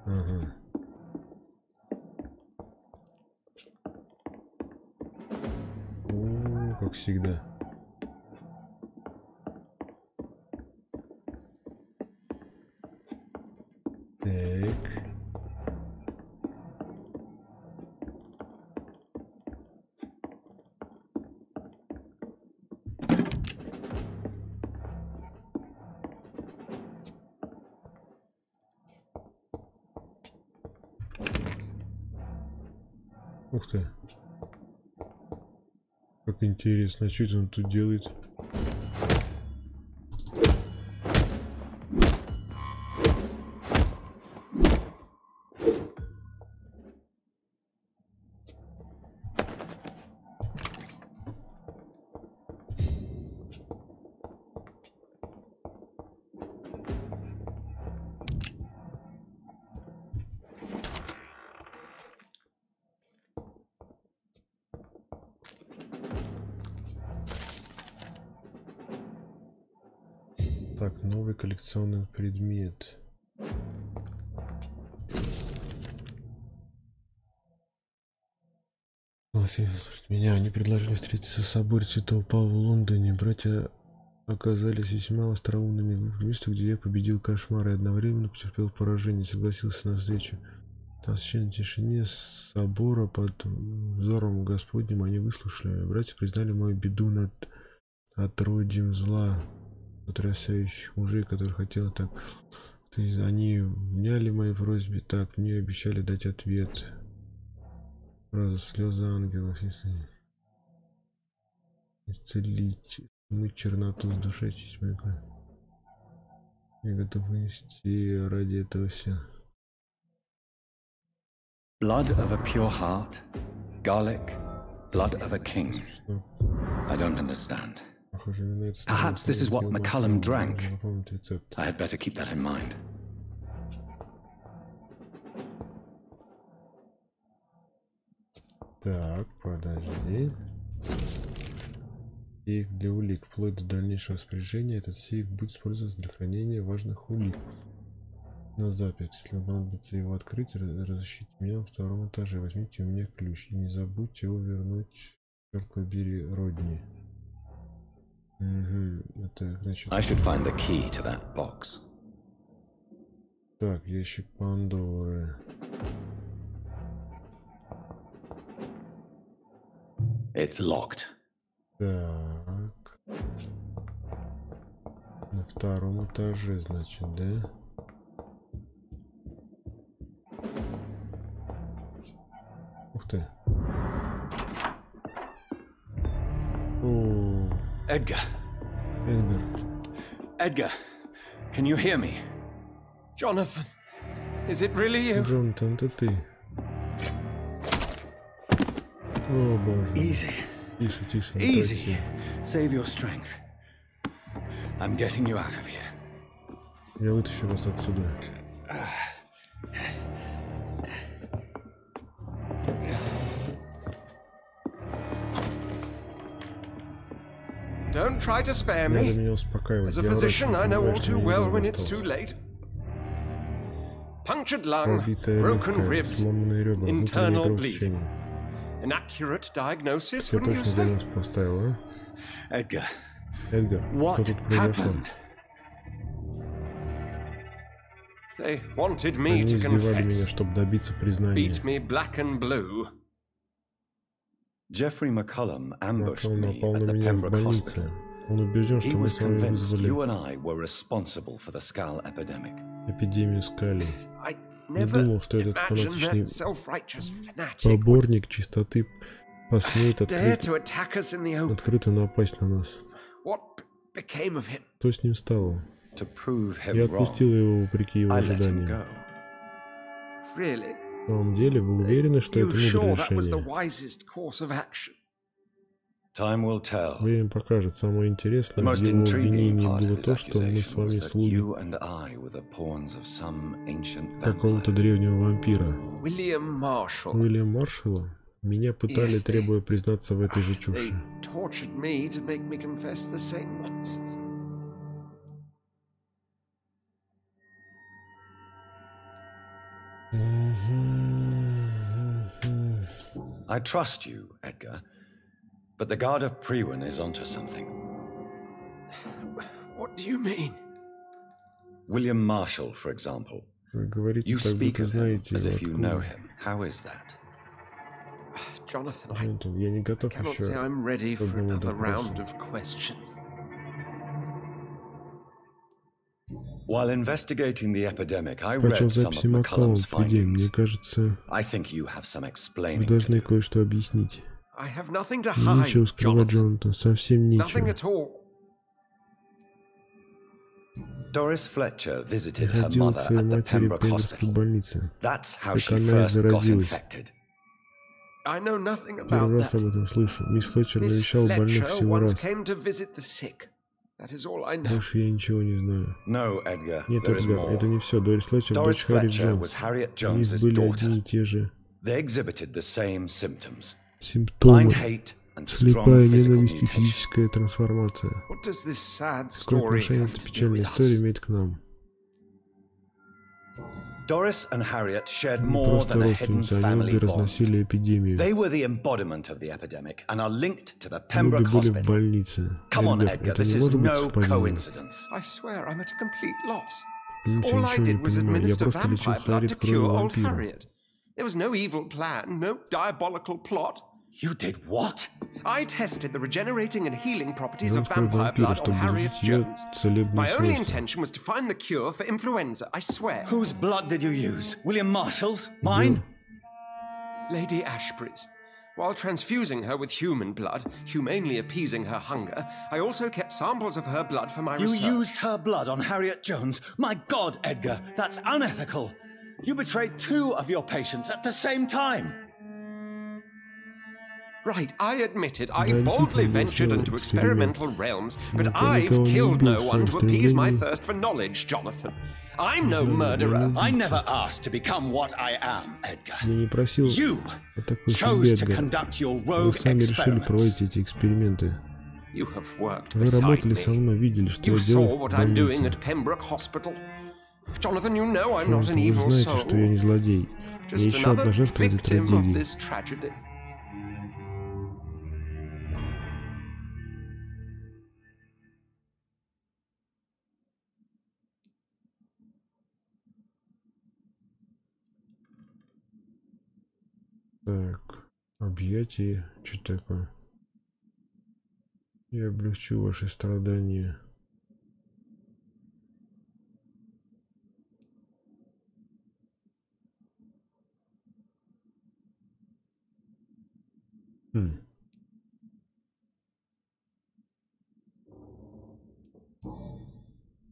Ага. Как всегда. Так. Ух ты. Как интересно, что это он тут делает? Так, новый коллекционный предмет. Слушайте, меня они предложили встретиться в соборе Святого Павла в Лондоне. Братья оказались весьма остроумными. В месте, где я победил кошмар и одновременно потерпел поражение, согласился на встречу. В тишине собора под взором Господним они выслушали. Братья признали мою беду над отродьем зла, потрясающих мужей, которые хотели так. То есть они вняли моей просьбе, так мне обещали дать ответ. Фраза слезы ангелов, если исцелить, смыть черноту с души, честь мою. Я готов вынести ради этого все. Blood of a pure heart, garlic, blood of a king. I don't understand. Perhaps this is what McCullum drank. I had better keep that in mind. Так, подожди. Сейф для улик. Вплоть до дальнейшего распоряжения этот сейф будет использоваться для хранения важных улик. На запись. Если вам понадобится его открыть, разыщите меня на втором этаже. Возьмите у меня ключ. И не забудьте его вернуть. Черт побери, Родни. Угу. Это значит... I should find the key to that box. Так, ящик Пандоры. It's locked. Так. На втором этаже, значит, да? Ух ты. О. Edgar. Edgar, can you hear me? Jonathan, is it really you? Джонатан, это ты. О, боже. Easy. Тише, тише. Easy. Save your strength. I'm getting you out of here. Я вытащу вас отсюда. Don't try to spare me. Надо меня успокаивать. As a physician, I know all too well when it's too late. Punctured lung, broken ribs, internal bleeding. An accurate diagnosis, wouldn't you say? Edgar. Edgar, what happened? They wanted me to confess. Beat me black and blue. Jeffrey McCullum ambushed me at the Pembroke Hospital. He was convinced you and I were responsible for the Skull epidemic. Эпидемию скалей. Не думал, что этот фанатичный поборник чистоты посмеет открыто напасть на нас. Что с ним стало? Я отпустил его вопреки его ожиданиям. На самом деле, вы уверены, что это мудрое решение? Время покажет. Самое интересное в его обвинении было то, что мы с вами слуги какого-то древнего вампира. Уильям Маршалла? Меня пытали, требуя признаться в этой же чуши. I trust you, Edgar. But the guard of Prewin is onto something. What do you mean? William Marshall, for example. You speak of him as if you know him. How is that? Jonathan, I cannot say I'm ready for another round of questions. While investigating the epidemic, I read some of McCullum's findings. I think you have some explaining to do. Кое-что объяснить. I have nothing to hide, нечего скрывать, Джонатан, совсем ничего. Nothing at all. Doris Fletcher visited her mother at the Pembroke Hospital. That's how she first got infected. I know nothing about Первый раз об этом слышу. Мисс Флетчер навещала больных всего раз. Больше я ничего не знаю. Нет, Эдгар, это не все. Дорис Флетчер, дочь Харриет Джонс. Они были одни и те же симптомы. Слепая ненависть и физическая трансформация. Какое отношение эта печальная история имеет к нам? Doris and Harriet shared more than a hidden family bond. They were the embodiment of the epidemic and are linked to the Pembroke Hospital. Come on, Edgar, this is no coincidence. I swear I'm at a complete loss. All I did was administer vampire blood to cure old Harriet. There was no evil plan, no diabolical plot. You did what? I tested the regenerating and healing properties of vampire blood on Harriet Jones. My only intention was to find the cure for influenza, I swear. Whose blood did you use? William Marshall's? Mine? Lady Ashbury's. While transfusing her with human blood, humanely appeasing her hunger, I also kept samples of her blood for my research. You used her blood on Harriet Jones? My God, Edgar, that's unethical. You betrayed 2 of your patients at the same time. Right, I admit it. I boldly ventured into experimental realms, but I've killed no one to appease my thirst for knowledge, Jonathan. I'm no murderer. I never asked to become what I am, Edgar. You chose to conduct your rogue experiments. You have worked Вы beside работали со me. мной, видели, что You я saw делал what в I'm doing больнице. at Pembroke Hospital. Jonathan, you know I'm not an Вы evil знаете, soul. что я не злодей. Я Just еще another одна жертва этой victim of трагедии. this tragedy. Так, объятие, что такое? Я облегчу ваши страдания.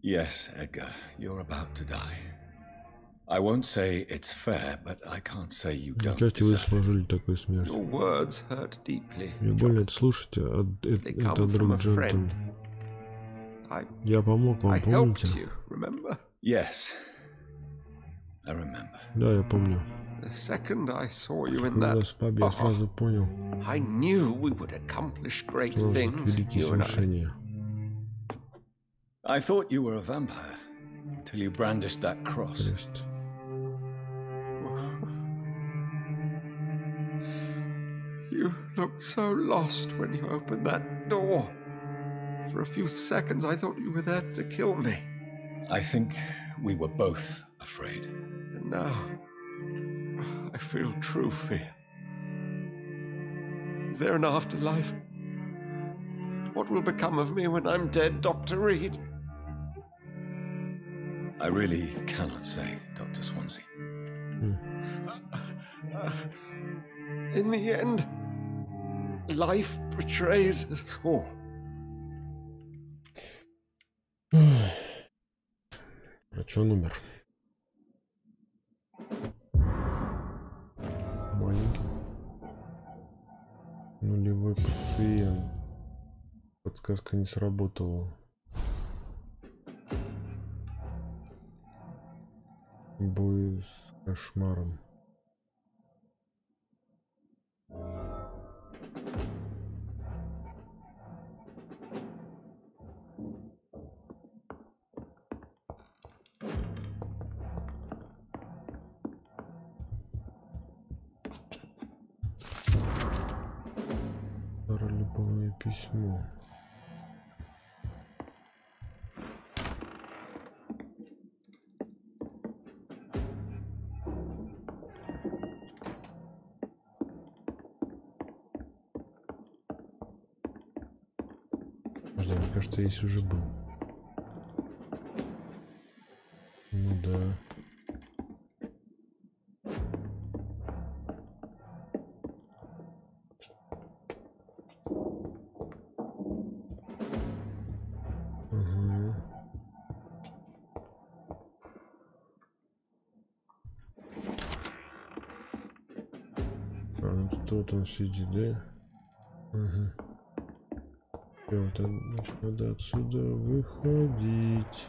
Yes, Edgar, you're about to die. I won't say it's fair, but I can't say you don't Часть вы deserve it. заслужили такую смерть. Your words hurt deeply. Мне больно это слушать, это друг Джонатан. Я помог вам, помните? Yes, I remember. Да, я помню. The second I saw you in Когда that вас в пабе, я сразу понял, I knew we would accomplish great что things, великие you and I. свершения. I thought you were a vampire till you brandished that cross. Крест. You looked so lost when you opened that door. For a few seconds, I thought you were there to kill me. I think we were both afraid. And now, I feel true fear. Is there an afterlife? What will become of me when I'm dead, Dr. Reed? I really cannot say, Dr. Swansea. In the end, life betrays us all. Врач умер. Маленький. Нулевой пациент. Подсказка не сработала. Бой с кошмаром. Любовное письмо. Подожди, мне кажется, я здесь уже был. Ну да. Вот он сидит, да? Ага. Вот, значит, надо отсюда выходить.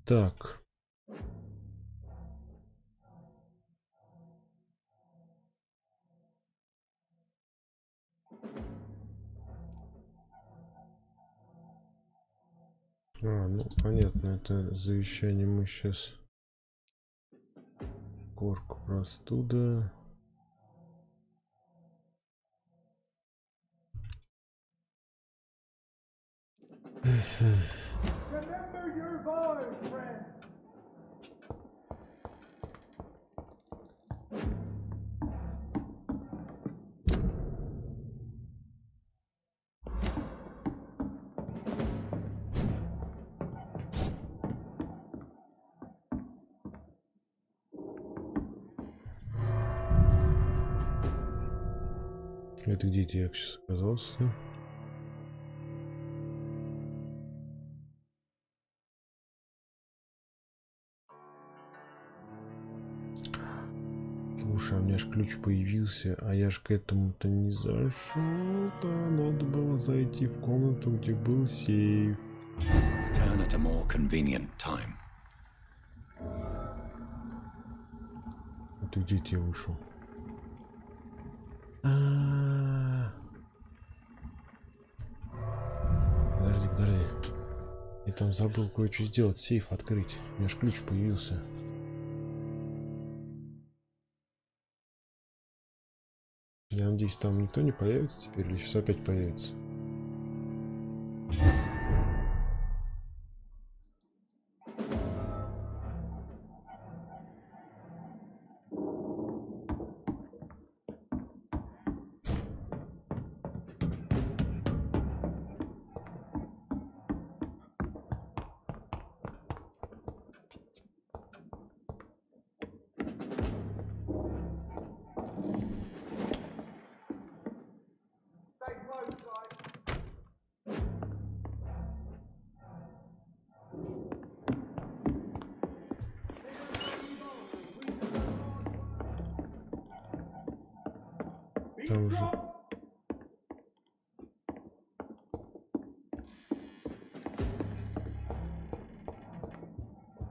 Так. Ну понятно, это завещание мы сейчас. Корку простуда. Это где-то я сейчас оказался. Слушай, а у меня ж ключ появился, а я ж к этому-то не зашел-то. Надо было зайти в комнату, где был сейф. Turn at a more convenient time. А ты где тебе вышел? Подожди. Я там забыл кое-что сделать, сейф открыть. У меня ж ключ появился. Я надеюсь, там никто не появится теперь, или сейчас опять появится?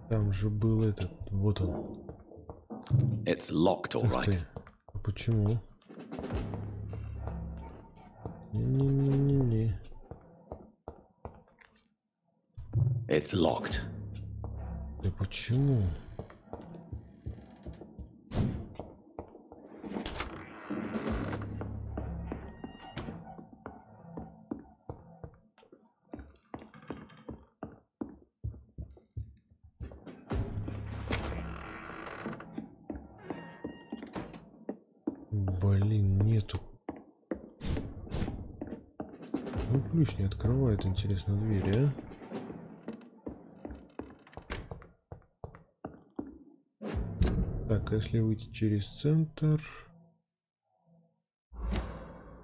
Там же был этот, вот он. It's locked, all right. А почему? Не. It's locked. Да почему? Блин, нету. Ну, ключ не открывает, интересно, двери, а? Так, а если выйти через центр?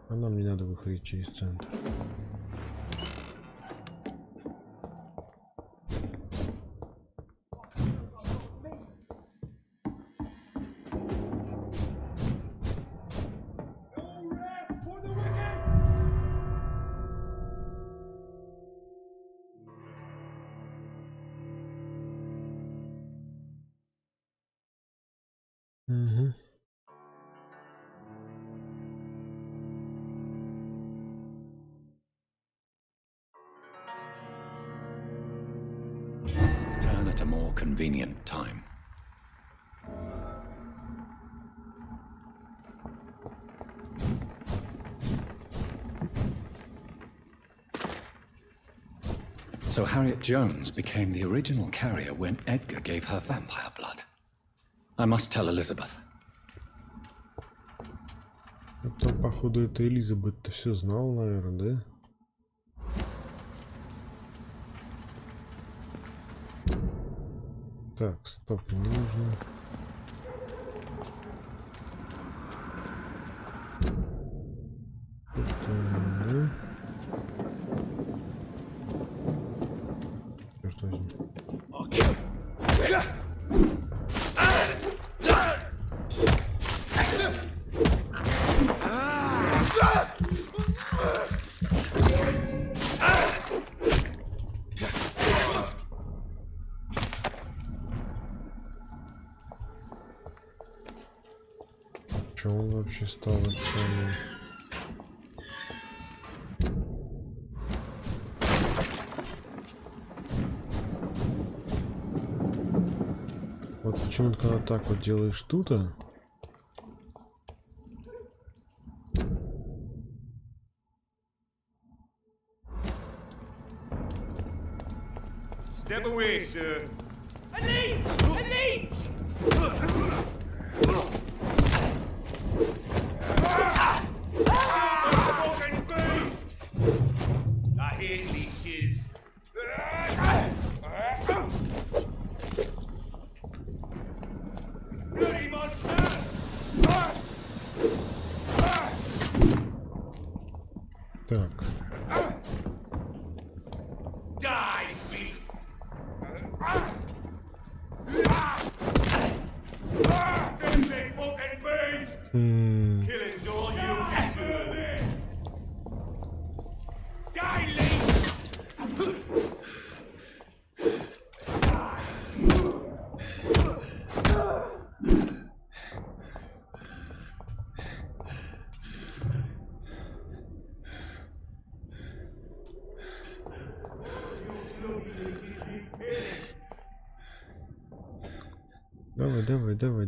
А нам не надо выходить через центр. Угу. Turn at a more convenient time. So Harriet Jones became the original carrier when Edgar gave her vampire blood. I must tell Elizabeth. Там, походу, это Элизабет-то все знал, наверное, да? Так, стоп, не нужно. Это, да? Черт возьми. Что он вообще стал самым? Вот почему-то когда так вот делаешь тут-то. Step away, sir. I hate leeches. Bloody monster! Так. Die, beast! Filthy fucking beast! Killing's all you deserve it! Die, leech!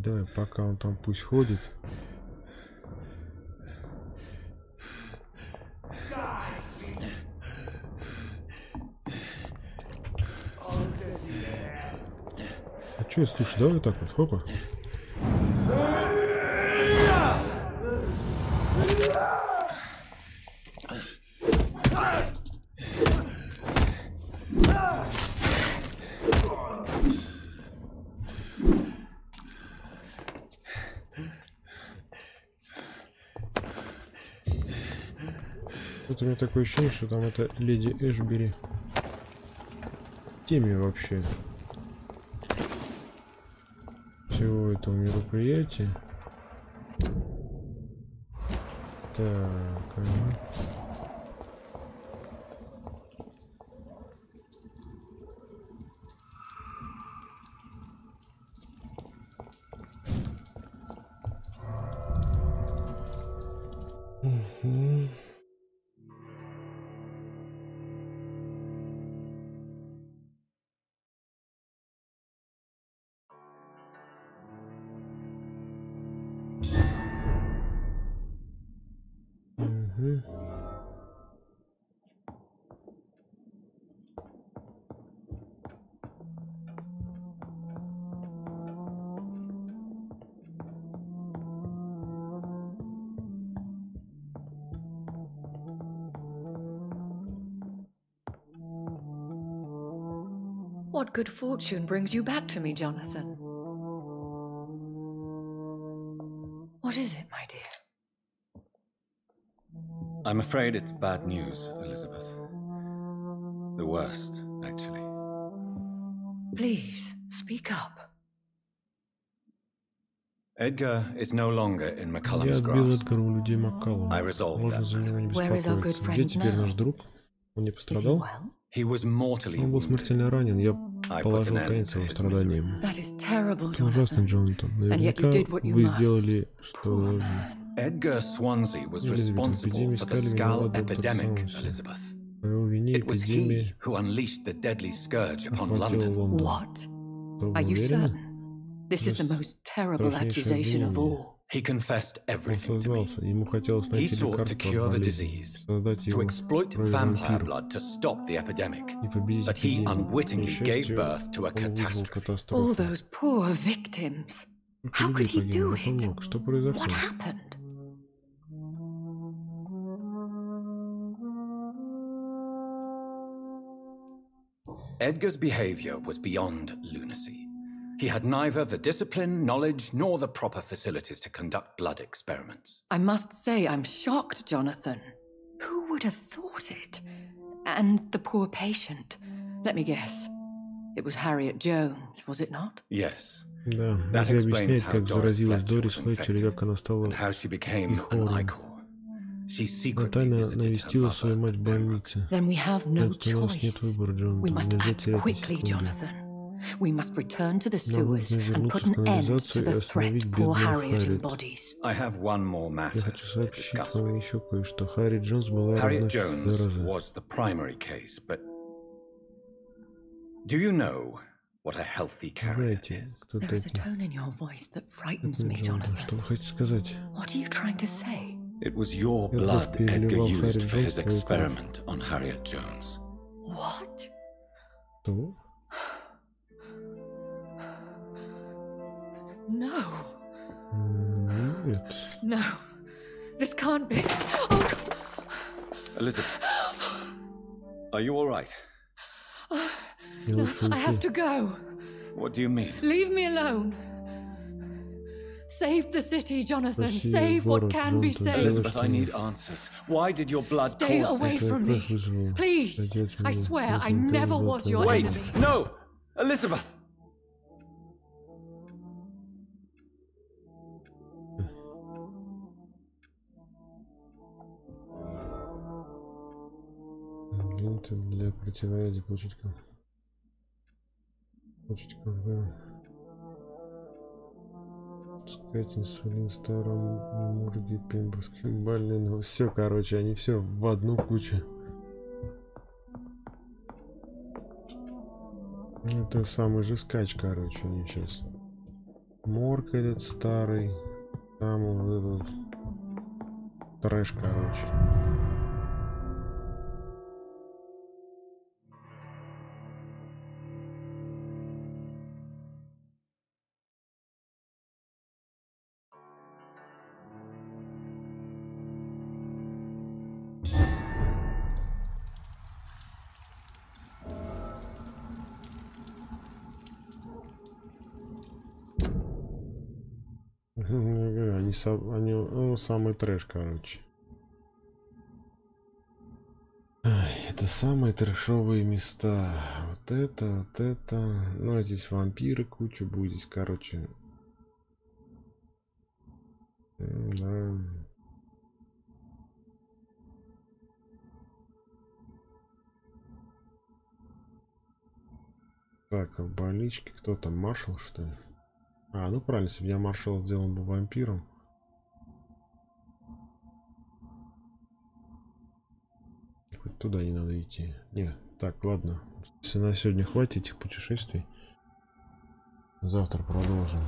Давай, пока он там пусть ходит. А чё, слушай, давай так вот, хопа. Вот у меня такое ощущение, что там это леди Эшбери в теме вообще всего этого мероприятия. Так, ага. What good fortune brings you back to me, Jonathan? What is it, my dear? I'm afraid it's bad news, Elizabeth. The worst, actually. Please, speak up. Edgar is no longer in McCullum's grasp. I resolved that matter. Where is our good friend now? Is he well? He was mortally Он был смертельно ранен. Я положил конец его страданиям. Это ужасно, Джонатан. Наверняка вы сделали, что должны. Edgar Swansea was responsible for the skull epidemic, Elizabeth. It was he who unleashed the deadly scourge upon London. What? Are you certain? This is the most terrible accusation of all. He confessed everything to me. He sought to cure the disease, to exploit vampire blood to stop the epidemic, but he unwittingly gave birth to a catastrophe. All those poor victims. How could he do it? What happened? Edgar's behavior was beyond lunacy. He had neither the discipline, knowledge, nor the proper facilities to conduct blood experiments. I must say I'm shocked, Jonathan. Who would have thought it? And the poor patient. Let me guess. It was Harriet Jones, was it not? Yes. Да, that explains how Doris Fletcher was infected and how she became an ichor. She secretly visited her mother. Then we have no choice. We must act quickly, Jonathan. We must return to the sewers and put an end to the threat poor Harriet embodies. I have one more matter to discuss with you. Harriet Jones was the primary case, but do you know what a healthy carrier is? There is a tone in your voice that frightens me, Jonathan. What are you trying to say? It was your blood Edgar used for his experiment on Harriet Jones. What? No. No. This can't be. Oh, God. Elizabeth, are you all right? No, I have to go. What do you mean? Leave me alone. Save the city, Jonathan. Save what can be saved. Elizabeth, I need answers. Why did your blood Stay cause away this? from me. Please. I swear I never was your enemy. Wait! No! Elizabeth! Для противоядия почечкам. Скатин, Сулин, Старом, Мурги, Пембургским, Больным. Все, короче, они все в одну кучу. Это самый же скач, короче, они сейчас. Морг этот старый. Там вот этот трэш, короче. Они самый трэш, короче. Это самые трэшовые места. Вот это. Ну, а здесь вампиры куча будет, короче. Да. Так, а в больничке кто там? Маршал, что ли? А, ну правильно, если бы я маршал сделал бы вампиром. Хоть туда не надо идти. Не, так, ладно. Если на сегодня хватит этих путешествий. Завтра продолжим.